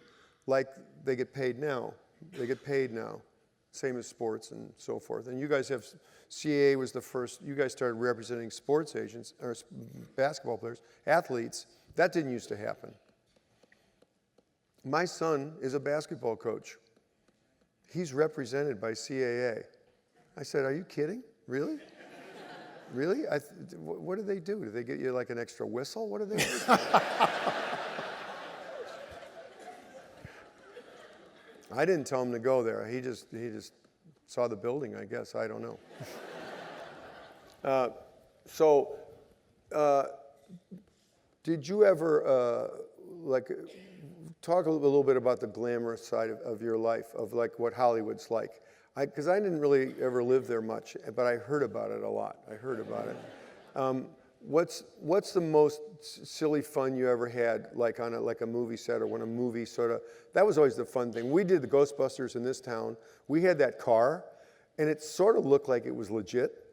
like they get paid now. They get paid now, same as sports and so forth. And you guys have, CAA was the first, you guys started representing sports agents, or basketball players, athletes. That didn't used to happen. My son is a basketball coach. He's represented by CAA. I said, are you kidding? Really? Really? What do they do? Do they get you like an extra whistle? What do they do? I didn't tell him to go there. He just saw the building, I guess. I don't know. Did you ever talk a little bit about the glamorous side of your life, of like what Hollywood's like? Because I didn't really ever live there much, but I heard about it a lot. I heard about it. What's the most silly fun you ever had, like on a movie set, or when a movie sort of, that was always the fun thing. We did the Ghostbusters in this town. We had that car, and it sort of looked like it was legit.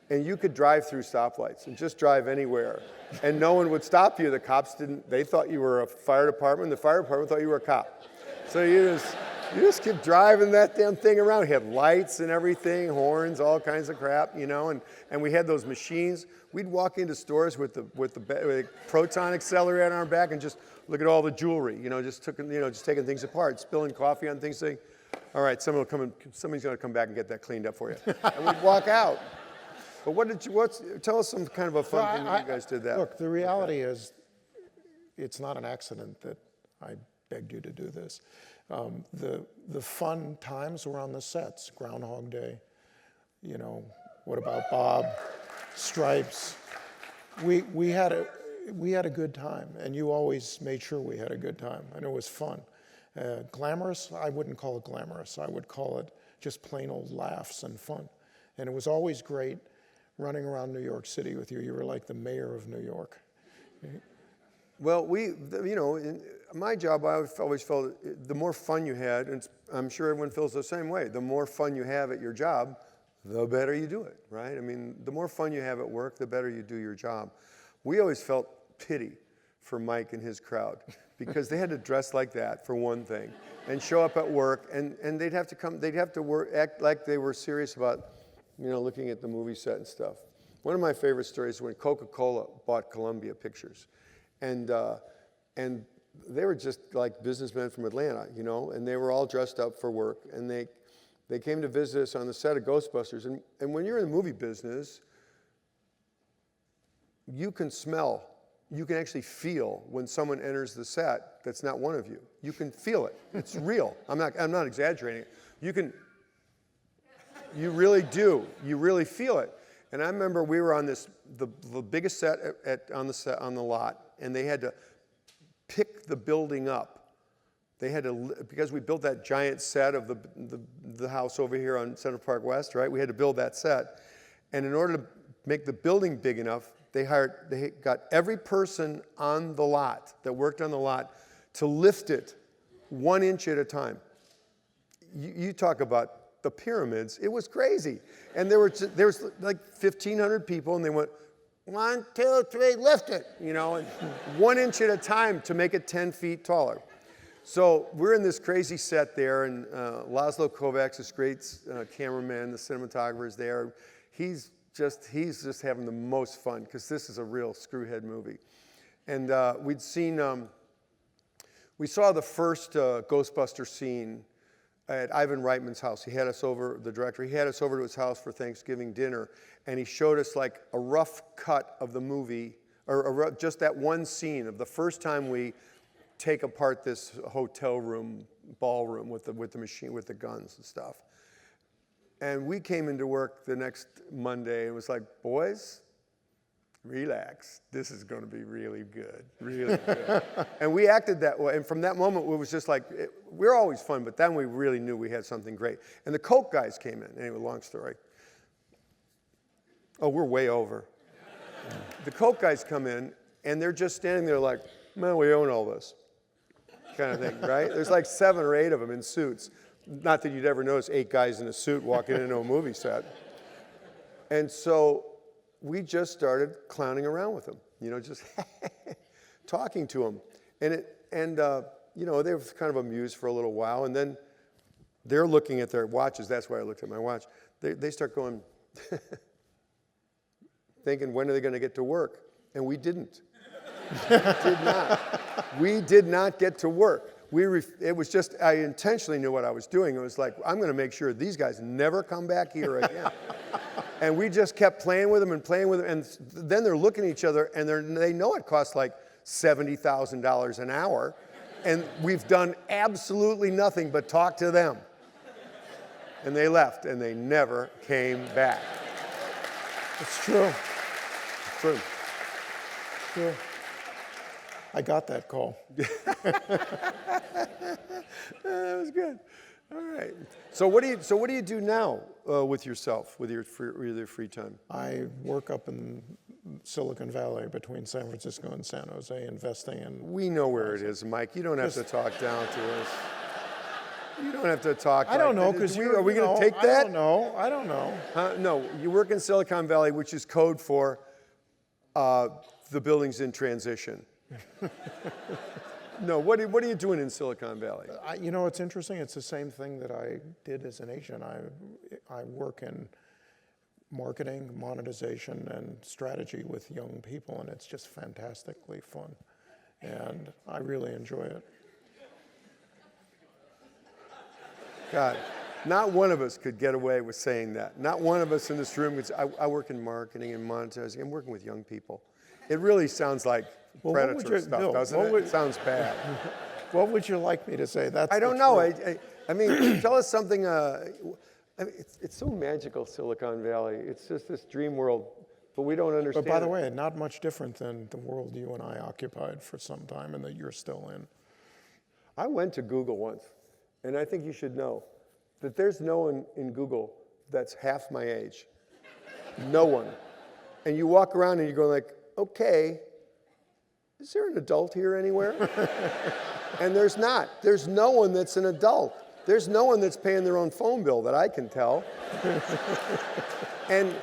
And you could drive through stoplights and just drive anywhere. And no one would stop you. The cops didn't, they thought you were a fire department. The fire department thought you were a cop. So you just keep driving that damn thing around. We had lights and everything, horns, all kinds of crap, and we had those machines. We'd walk into stores with the proton accelerator on our back and just look at all the jewelry, just taking things apart, spilling coffee on things, saying, all right, somebody's going to come back and get that cleaned up for you. And we'd walk out. But tell us some kind of a fun thing that you guys did that. Look, the reality is, it's not an accident that I begged you to do this. The fun times were on the sets, Groundhog Day, you know, What About Bob, Stripes. We had a good time, and you always made sure we had a good time, and it was fun. Glamorous, I wouldn't call it glamorous. I would call it just plain old laughs and fun. And it was always great running around New York City with you. You were like the mayor of New York. Well, you know, in my job, I always felt the more fun you had, and I'm sure everyone feels the same way, the more fun you have at your job, the better you do it, right? I mean, the more fun you have at work, the better you do your job. We always felt pity for Mike and his crowd because they had to dress like that, for one thing, and show up at work, and they'd have to work, act like they were serious about, you know, looking at the movie set and stuff. One of my favorite stories is when Coca-Cola bought Columbia Pictures. And they were just like businessmen from Atlanta, you know, and they were all dressed up for work. And they came to visit us on the set of Ghostbusters. And when you're in the movie business, you can smell, you can actually feel when someone enters the set that's not one of you. You can feel it. It's real. I'm not exaggerating it. You really do. You really feel it. And I remember we were on the biggest set on the lot, and they had to pick the building up. They had to, because we built that giant set of the house over here on Central Park West, right? We had to build that set. And in order to make the building big enough, they got every person on the lot that worked on the lot to lift it 1 inch at a time. You talk about the pyramids, it was crazy. And there was like 1,500 people, and they went, 1, 2, 3, lift it, you know, and 1 inch at a time to make it 10 feet taller. So we're in this crazy set there, and Laszlo Kovacs, this great cameraman, the cinematographer is there. He's just having the most fun, because this is a real screwhead movie. And we saw the first Ghostbuster scene at Ivan Reitman's house. He had us over, the director, he had us over to his house for Thanksgiving dinner, and he showed us like a rough cut of the movie, or just that one scene of the first time we take apart this hotel room, ballroom with the machine, with the guns and stuff. And we came into work the next Monday and was like, boys, relax. This is going to be really good, really good. And we acted that way. And from that moment, it was just like, we're always fun, but then we really knew we had something great. And the Coke guys came in. Anyway, long story. Oh, we're way over. The Coke guys come in, and they're just standing there like, man, we own all this, kind of thing, right? There's like 7 or 8 of them in suits. Not that you'd ever notice 8 guys in a suit walking into a movie set. And so we just started clowning around with them, you know, just talking to them. And you know, they were kind of amused for a little while, and then they're looking at their watches. That's why I looked at my watch. They start going, thinking, when are they going to get to work? And we didn't. Did not. We did not get to work. It was just, I intentionally knew what I was doing. It was like, I'm going to make sure these guys never come back here again. And we just kept playing with them, and then they're looking at each other, and they know it costs like $70,000 an hour, and we've done absolutely nothing but talk to them. And they left, and they never came back. It's true. It's true. True. I got that call. That was good. All right. So what do you do now with yourself, with your free time? I work up in Silicon Valley between San Francisco and San Jose, investing in. We know where it is, Mike. You don't have to talk down to us. You don't have to talk. I don't know, because are we going to take that? I don't know. No, you work in Silicon Valley, which is code for the building's in transition. No, what are you doing in Silicon Valley? You know, it's interesting. It's the same thing that I did as an agent. I work in marketing, monetization, and strategy with young people, and it's just fantastically fun. And I really enjoy it. God, not one of us could get away with saying that. Not one of us in this room could say, I work in marketing and monetizing. I'm working with young people. It really sounds like predator stuff, doesn't it? It sounds bad. What would you like me to say? That's I the don't know. truth. I mean, tell us something. I mean, it's so magical, Silicon Valley. It's just this dream world, but we don't understand. But by the it. way, not much different than the world you and I occupied for some time and that you're still in. I went to Google once, and I think you should know that there's no one in Google that's half my age. No one. And you walk around and you go like, okay, is there an adult here anywhere? And there's not. There's no one that's an adult. There's no one that's paying their own phone bill that I can tell. and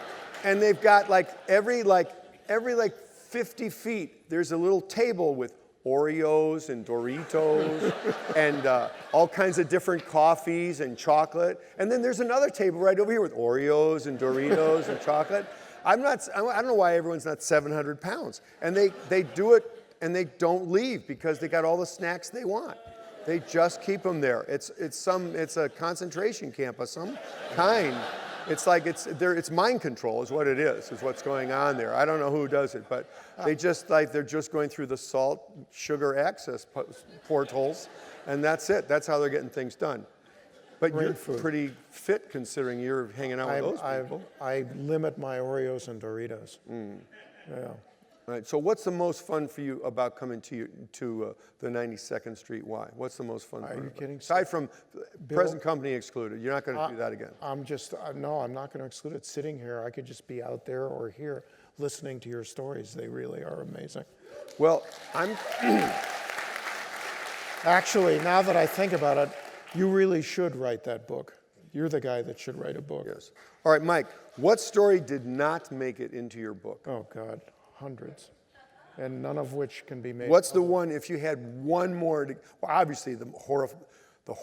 they've got every 50 feet, there's a little table with Oreos and Doritos and all kinds of different coffees and chocolate. And then there's another table right over here with Oreos and Doritos and chocolate. I don't know why everyone's not 700 pounds. And they do it and they don't leave because they got all the snacks they want. They just keep them there. It's a concentration camp of some kind. It's like it's mind control is what it is what's going on there. I don't know who does it, but they're just going through the salt sugar access portals, and that's it. That's how they're getting things done. But Great you're food. pretty fit considering you're hanging out with those people. I limit my Oreos and Doritos. Yeah. All right. So what's the most fun for you about coming to the 92nd Street Y? What's the most fun? Are you kidding? Aside from present company excluded, you're not going to do that again. No, I'm not going to exclude it. Sitting here, I could just be out there or here listening to your stories. They really are amazing. Well, Actually, now that I think about it, you really should write that book. You're the guy that should write a book. Yes. All right, Mike, what story did not make it into your book? Oh, God, hundreds. And none of which can be made. What's the one, if you had one more, well, obviously the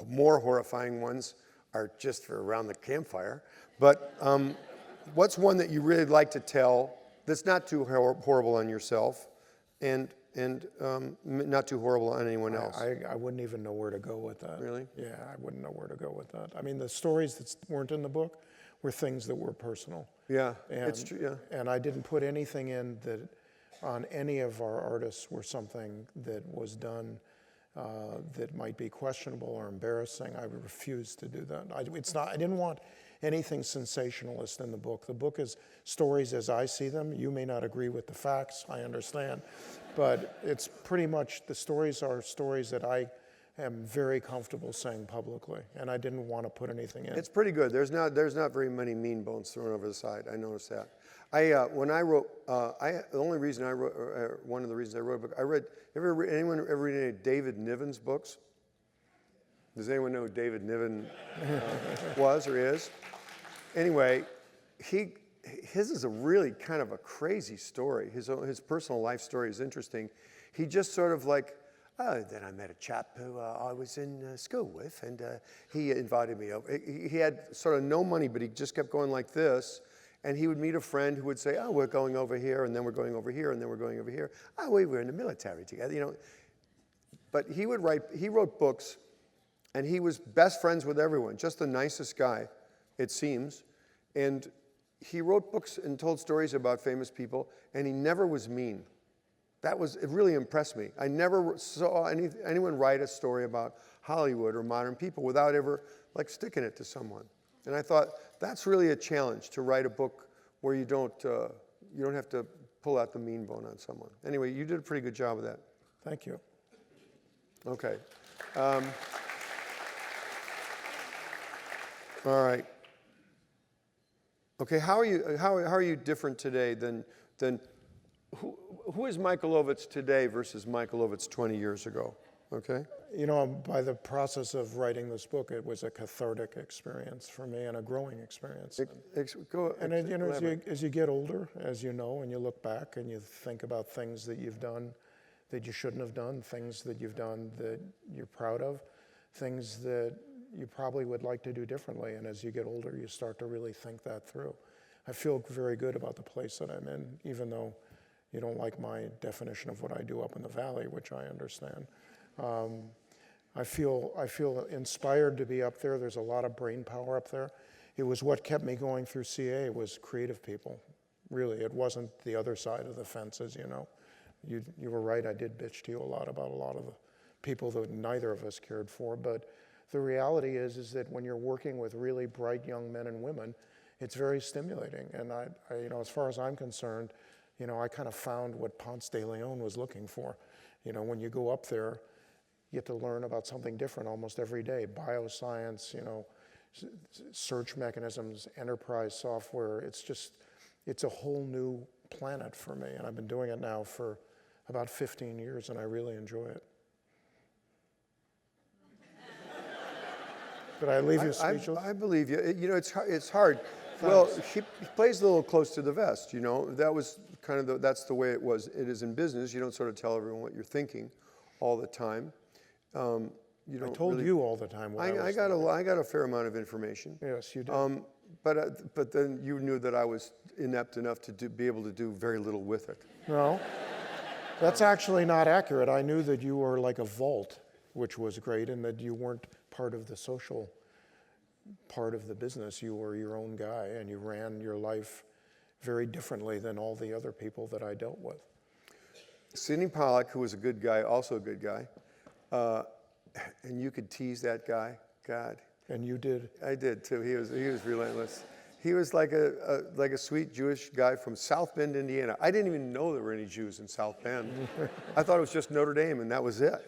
more horrifying ones are just for around the campfire, but what's one that you really like to tell that's not too horrible on yourself and not too horrible on anyone else? I wouldn't even know where to go with that. Really? Yeah, I wouldn't know where to go with that. I mean, the stories that weren't in the book were things that were personal. Yeah, And, it's true, yeah. And I didn't put anything in that on any of our artists were something that was done that might be questionable or embarrassing. I refused to do that. I didn't want anything sensationalist in the book. The book is stories as I see them. You may not agree with the facts, I understand. But it's pretty much, the stories are stories that I am very comfortable saying publicly, and I didn't want to put anything in. It's pretty good. There's not very many mean bones thrown over the side. I noticed that. When I wrote, the only reason I wrote, one of the reasons I wrote a book, anyone ever read any of David Niven's books? Does anyone know who David Niven was or is? Anyway, his is a really kind of a crazy story. His personal life story is interesting. He just sort of then I met a chap who I was in school with, and he invited me over. He had sort of no money, but he just kept going like this, and he would meet a friend who would say, oh, we're going over here, and then we're going over here, and then we're going over here. Oh, we were in the military together, you know. But he wrote books, and he was best friends with everyone, just the nicest guy, it seems. And he wrote books and told stories about famous people, and he never was mean. It really impressed me. I never saw anyone write a story about Hollywood or modern people without ever sticking it to someone. And I thought that's really a challenge, to write a book where you don't have to pull out the mean bone on someone. Anyway, you did a pretty good job of that. Thank you. Okay. All right. Okay. How are you different today than who is Michael Ovitz today versus Michael Ovitz 20 years ago? Okay. You know, by the process of writing this book, it was a cathartic experience for me and a growing experience. As you get older, as you know, and you look back and you think about things that you've done that you shouldn't have done, things that you've done that you're proud of, things that you probably would like to do differently. And as you get older, you start to really think that through. I feel very good about the place that I'm in, even though you don't like my definition of what I do up in the valley, which I understand. I feel inspired to be up there. There's a lot of brain power up there. It was what kept me going through CA, was creative people. Really, it wasn't the other side of the fence, as you know. You were right, I did bitch to you a lot about a lot of the people that neither of us cared for. But the reality is that when you're working with really bright young men and women, it's very stimulating. And I as far as I'm concerned, I kind of found what Ponce de Leon was looking for. When you go up there, you get to learn about something different almost every day. Bioscience, search mechanisms, enterprise software. It's a whole new planet for me. And I've been doing it now for about 15 years, and I really enjoy it. Did I leave you speechless? I believe you. It's hard. Well, he plays a little close to the vest. That was kind of that's the way it was. It is in business. You don't sort of tell everyone what you're thinking all the time. I told you all the time what I got a fair amount of information. Yes, you did. But then you knew that I was inept enough to be able to do very little with it. No, that's actually not accurate. I knew that you were like a vault, which was great, and that you weren't part of the social part of the business. You were your own guy, and you ran your life very differently than all the other people that I dealt with. Sidney Pollack, who was a good guy, also a good guy, and you could tease that guy. God. And you did. I did too. He was relentless. He was like a sweet Jewish guy from South Bend, Indiana. I didn't even know there were any Jews in South Bend. I thought it was just Notre Dame, and that was it.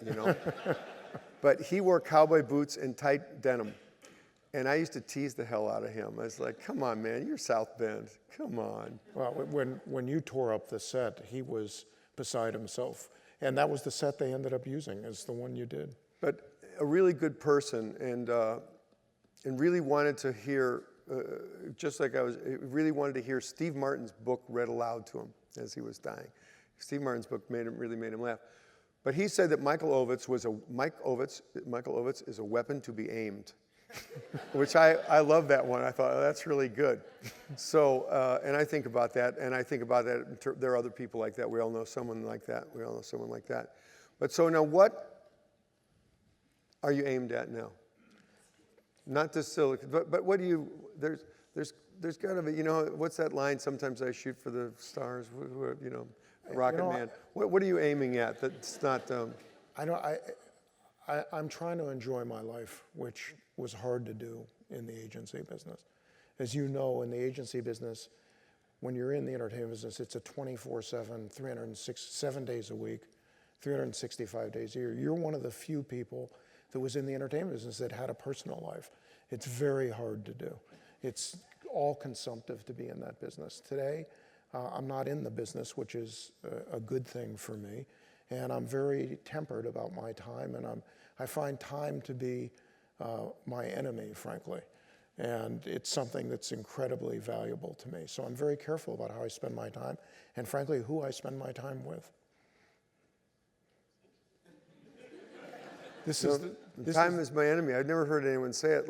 But he wore cowboy boots and tight denim. And I used to tease the hell out of him. I was like, come on, man, you're South Bend. Come on. Well, when you tore up the set, he was beside himself. And that was the set they ended up using, is the one you did. But a really good person, and really wanted to hear, really wanted to hear Steve Martin's book read aloud to him as he was dying. Steve Martin's book really made him laugh. But he said that Michael Ovitz is a weapon to be aimed. Which I love that one. I thought, oh, that's really good. So, and I think about that, and I think about that. There are other people like that. We all know someone like that. But so now, what are you aimed at now? Not just silicon, but what do you? There's got to be. What's that line? Sometimes I shoot for the stars. Rocket Man. What are you aiming at? That's not. I'm trying to enjoy my life, which was hard to do in the agency business. As you know, in the agency business, when you're in the entertainment business, it's a 24/7, 307 days a week, 365 days a year. You're one of the few people that was in the entertainment business that had a personal life. It's very hard to do. It's all consumptive to be in that business. Today, I'm not in the business, which is a good thing for me. And I'm very tempered about my time, and I find time to be my enemy, frankly. And it's something that's incredibly valuable to me. So I'm very careful about how I spend my time, and frankly, who I spend my time with. Time is my enemy. I've never heard anyone say it.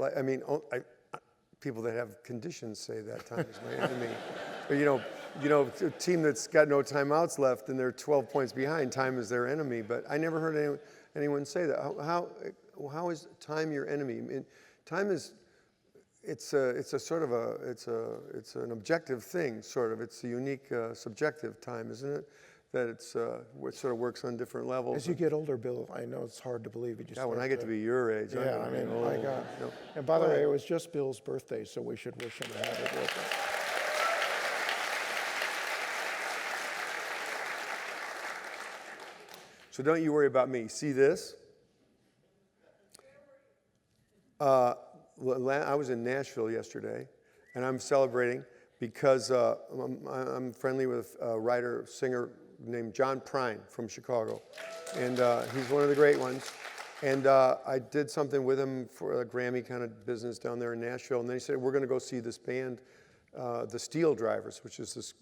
People that have conditions say that time is my enemy. But a team that's got no timeouts left and they're 12 points behind, time is their enemy. But I never heard anyone say that. How is time your enemy? I mean, time is, it's an objective thing, sort of. It's a unique subjective time, isn't it? That it sort of works on different levels. As you get older, Bill, I know it's hard to believe. When I get to be your age. Yeah, my God. And by the way, it was just Bill's birthday, so we should wish him a happy birthday. So don't you worry about me. See this? I was in Nashville yesterday, and I'm celebrating because I'm friendly with a writer, singer named John Prine from Chicago. And he's one of the great ones. And I did something with him for a Grammy kind of business down there in Nashville. And they said, we're going to go see this band, the Steel Drivers, which is this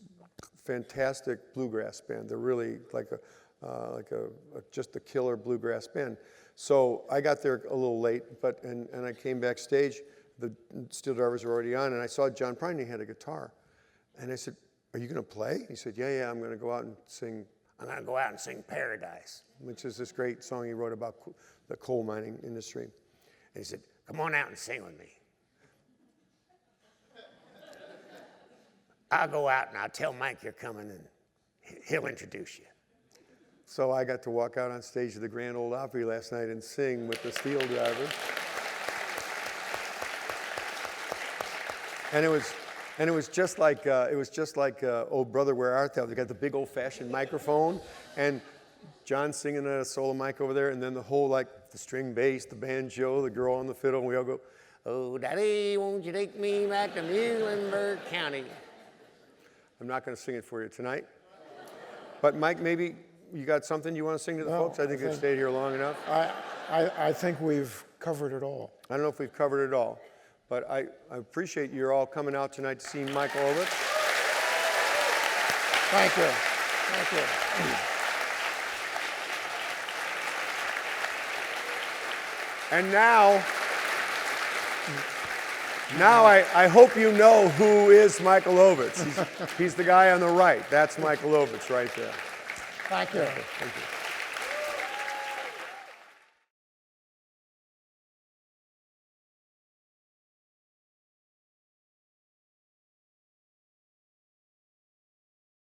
fantastic bluegrass band. They're really just a killer bluegrass band. So I got there a little late, and I came backstage. The Steel Drivers were already on, and I saw John Prine. He had a guitar, and I said, "Are you going to play?" He said, "Yeah, I'm going to go out and sing. I'm going to go out and sing Paradise," which is this great song he wrote about the coal mining industry. And he said, "Come on out and sing with me. I'll go out and I'll tell Mike you're coming, and he'll introduce you." So I got to walk out on stage at the Grand Ole Opry last night and sing with the Steel Drivers. And it was just like Oh Brother Where Art Thou? They got the big old-fashioned microphone, and John singing a solo mic over there, and then the whole the string bass, the banjo, the girl on the fiddle, and we all go, "Oh Daddy, won't you take me back to Muhlenberg County?" I'm not going to sing it for you tonight, but Mike, maybe you got something you want to sing to the folks? I think we've stayed here long enough. I think we've covered it all. I don't know if we've covered it all, but I appreciate you all coming out tonight to see Michael Ovitz. Thank you. Thank you. And now I hope you know who is Michael Ovitz. He's the guy on the right. That's Michael Ovitz right there. Thank you. Thank you.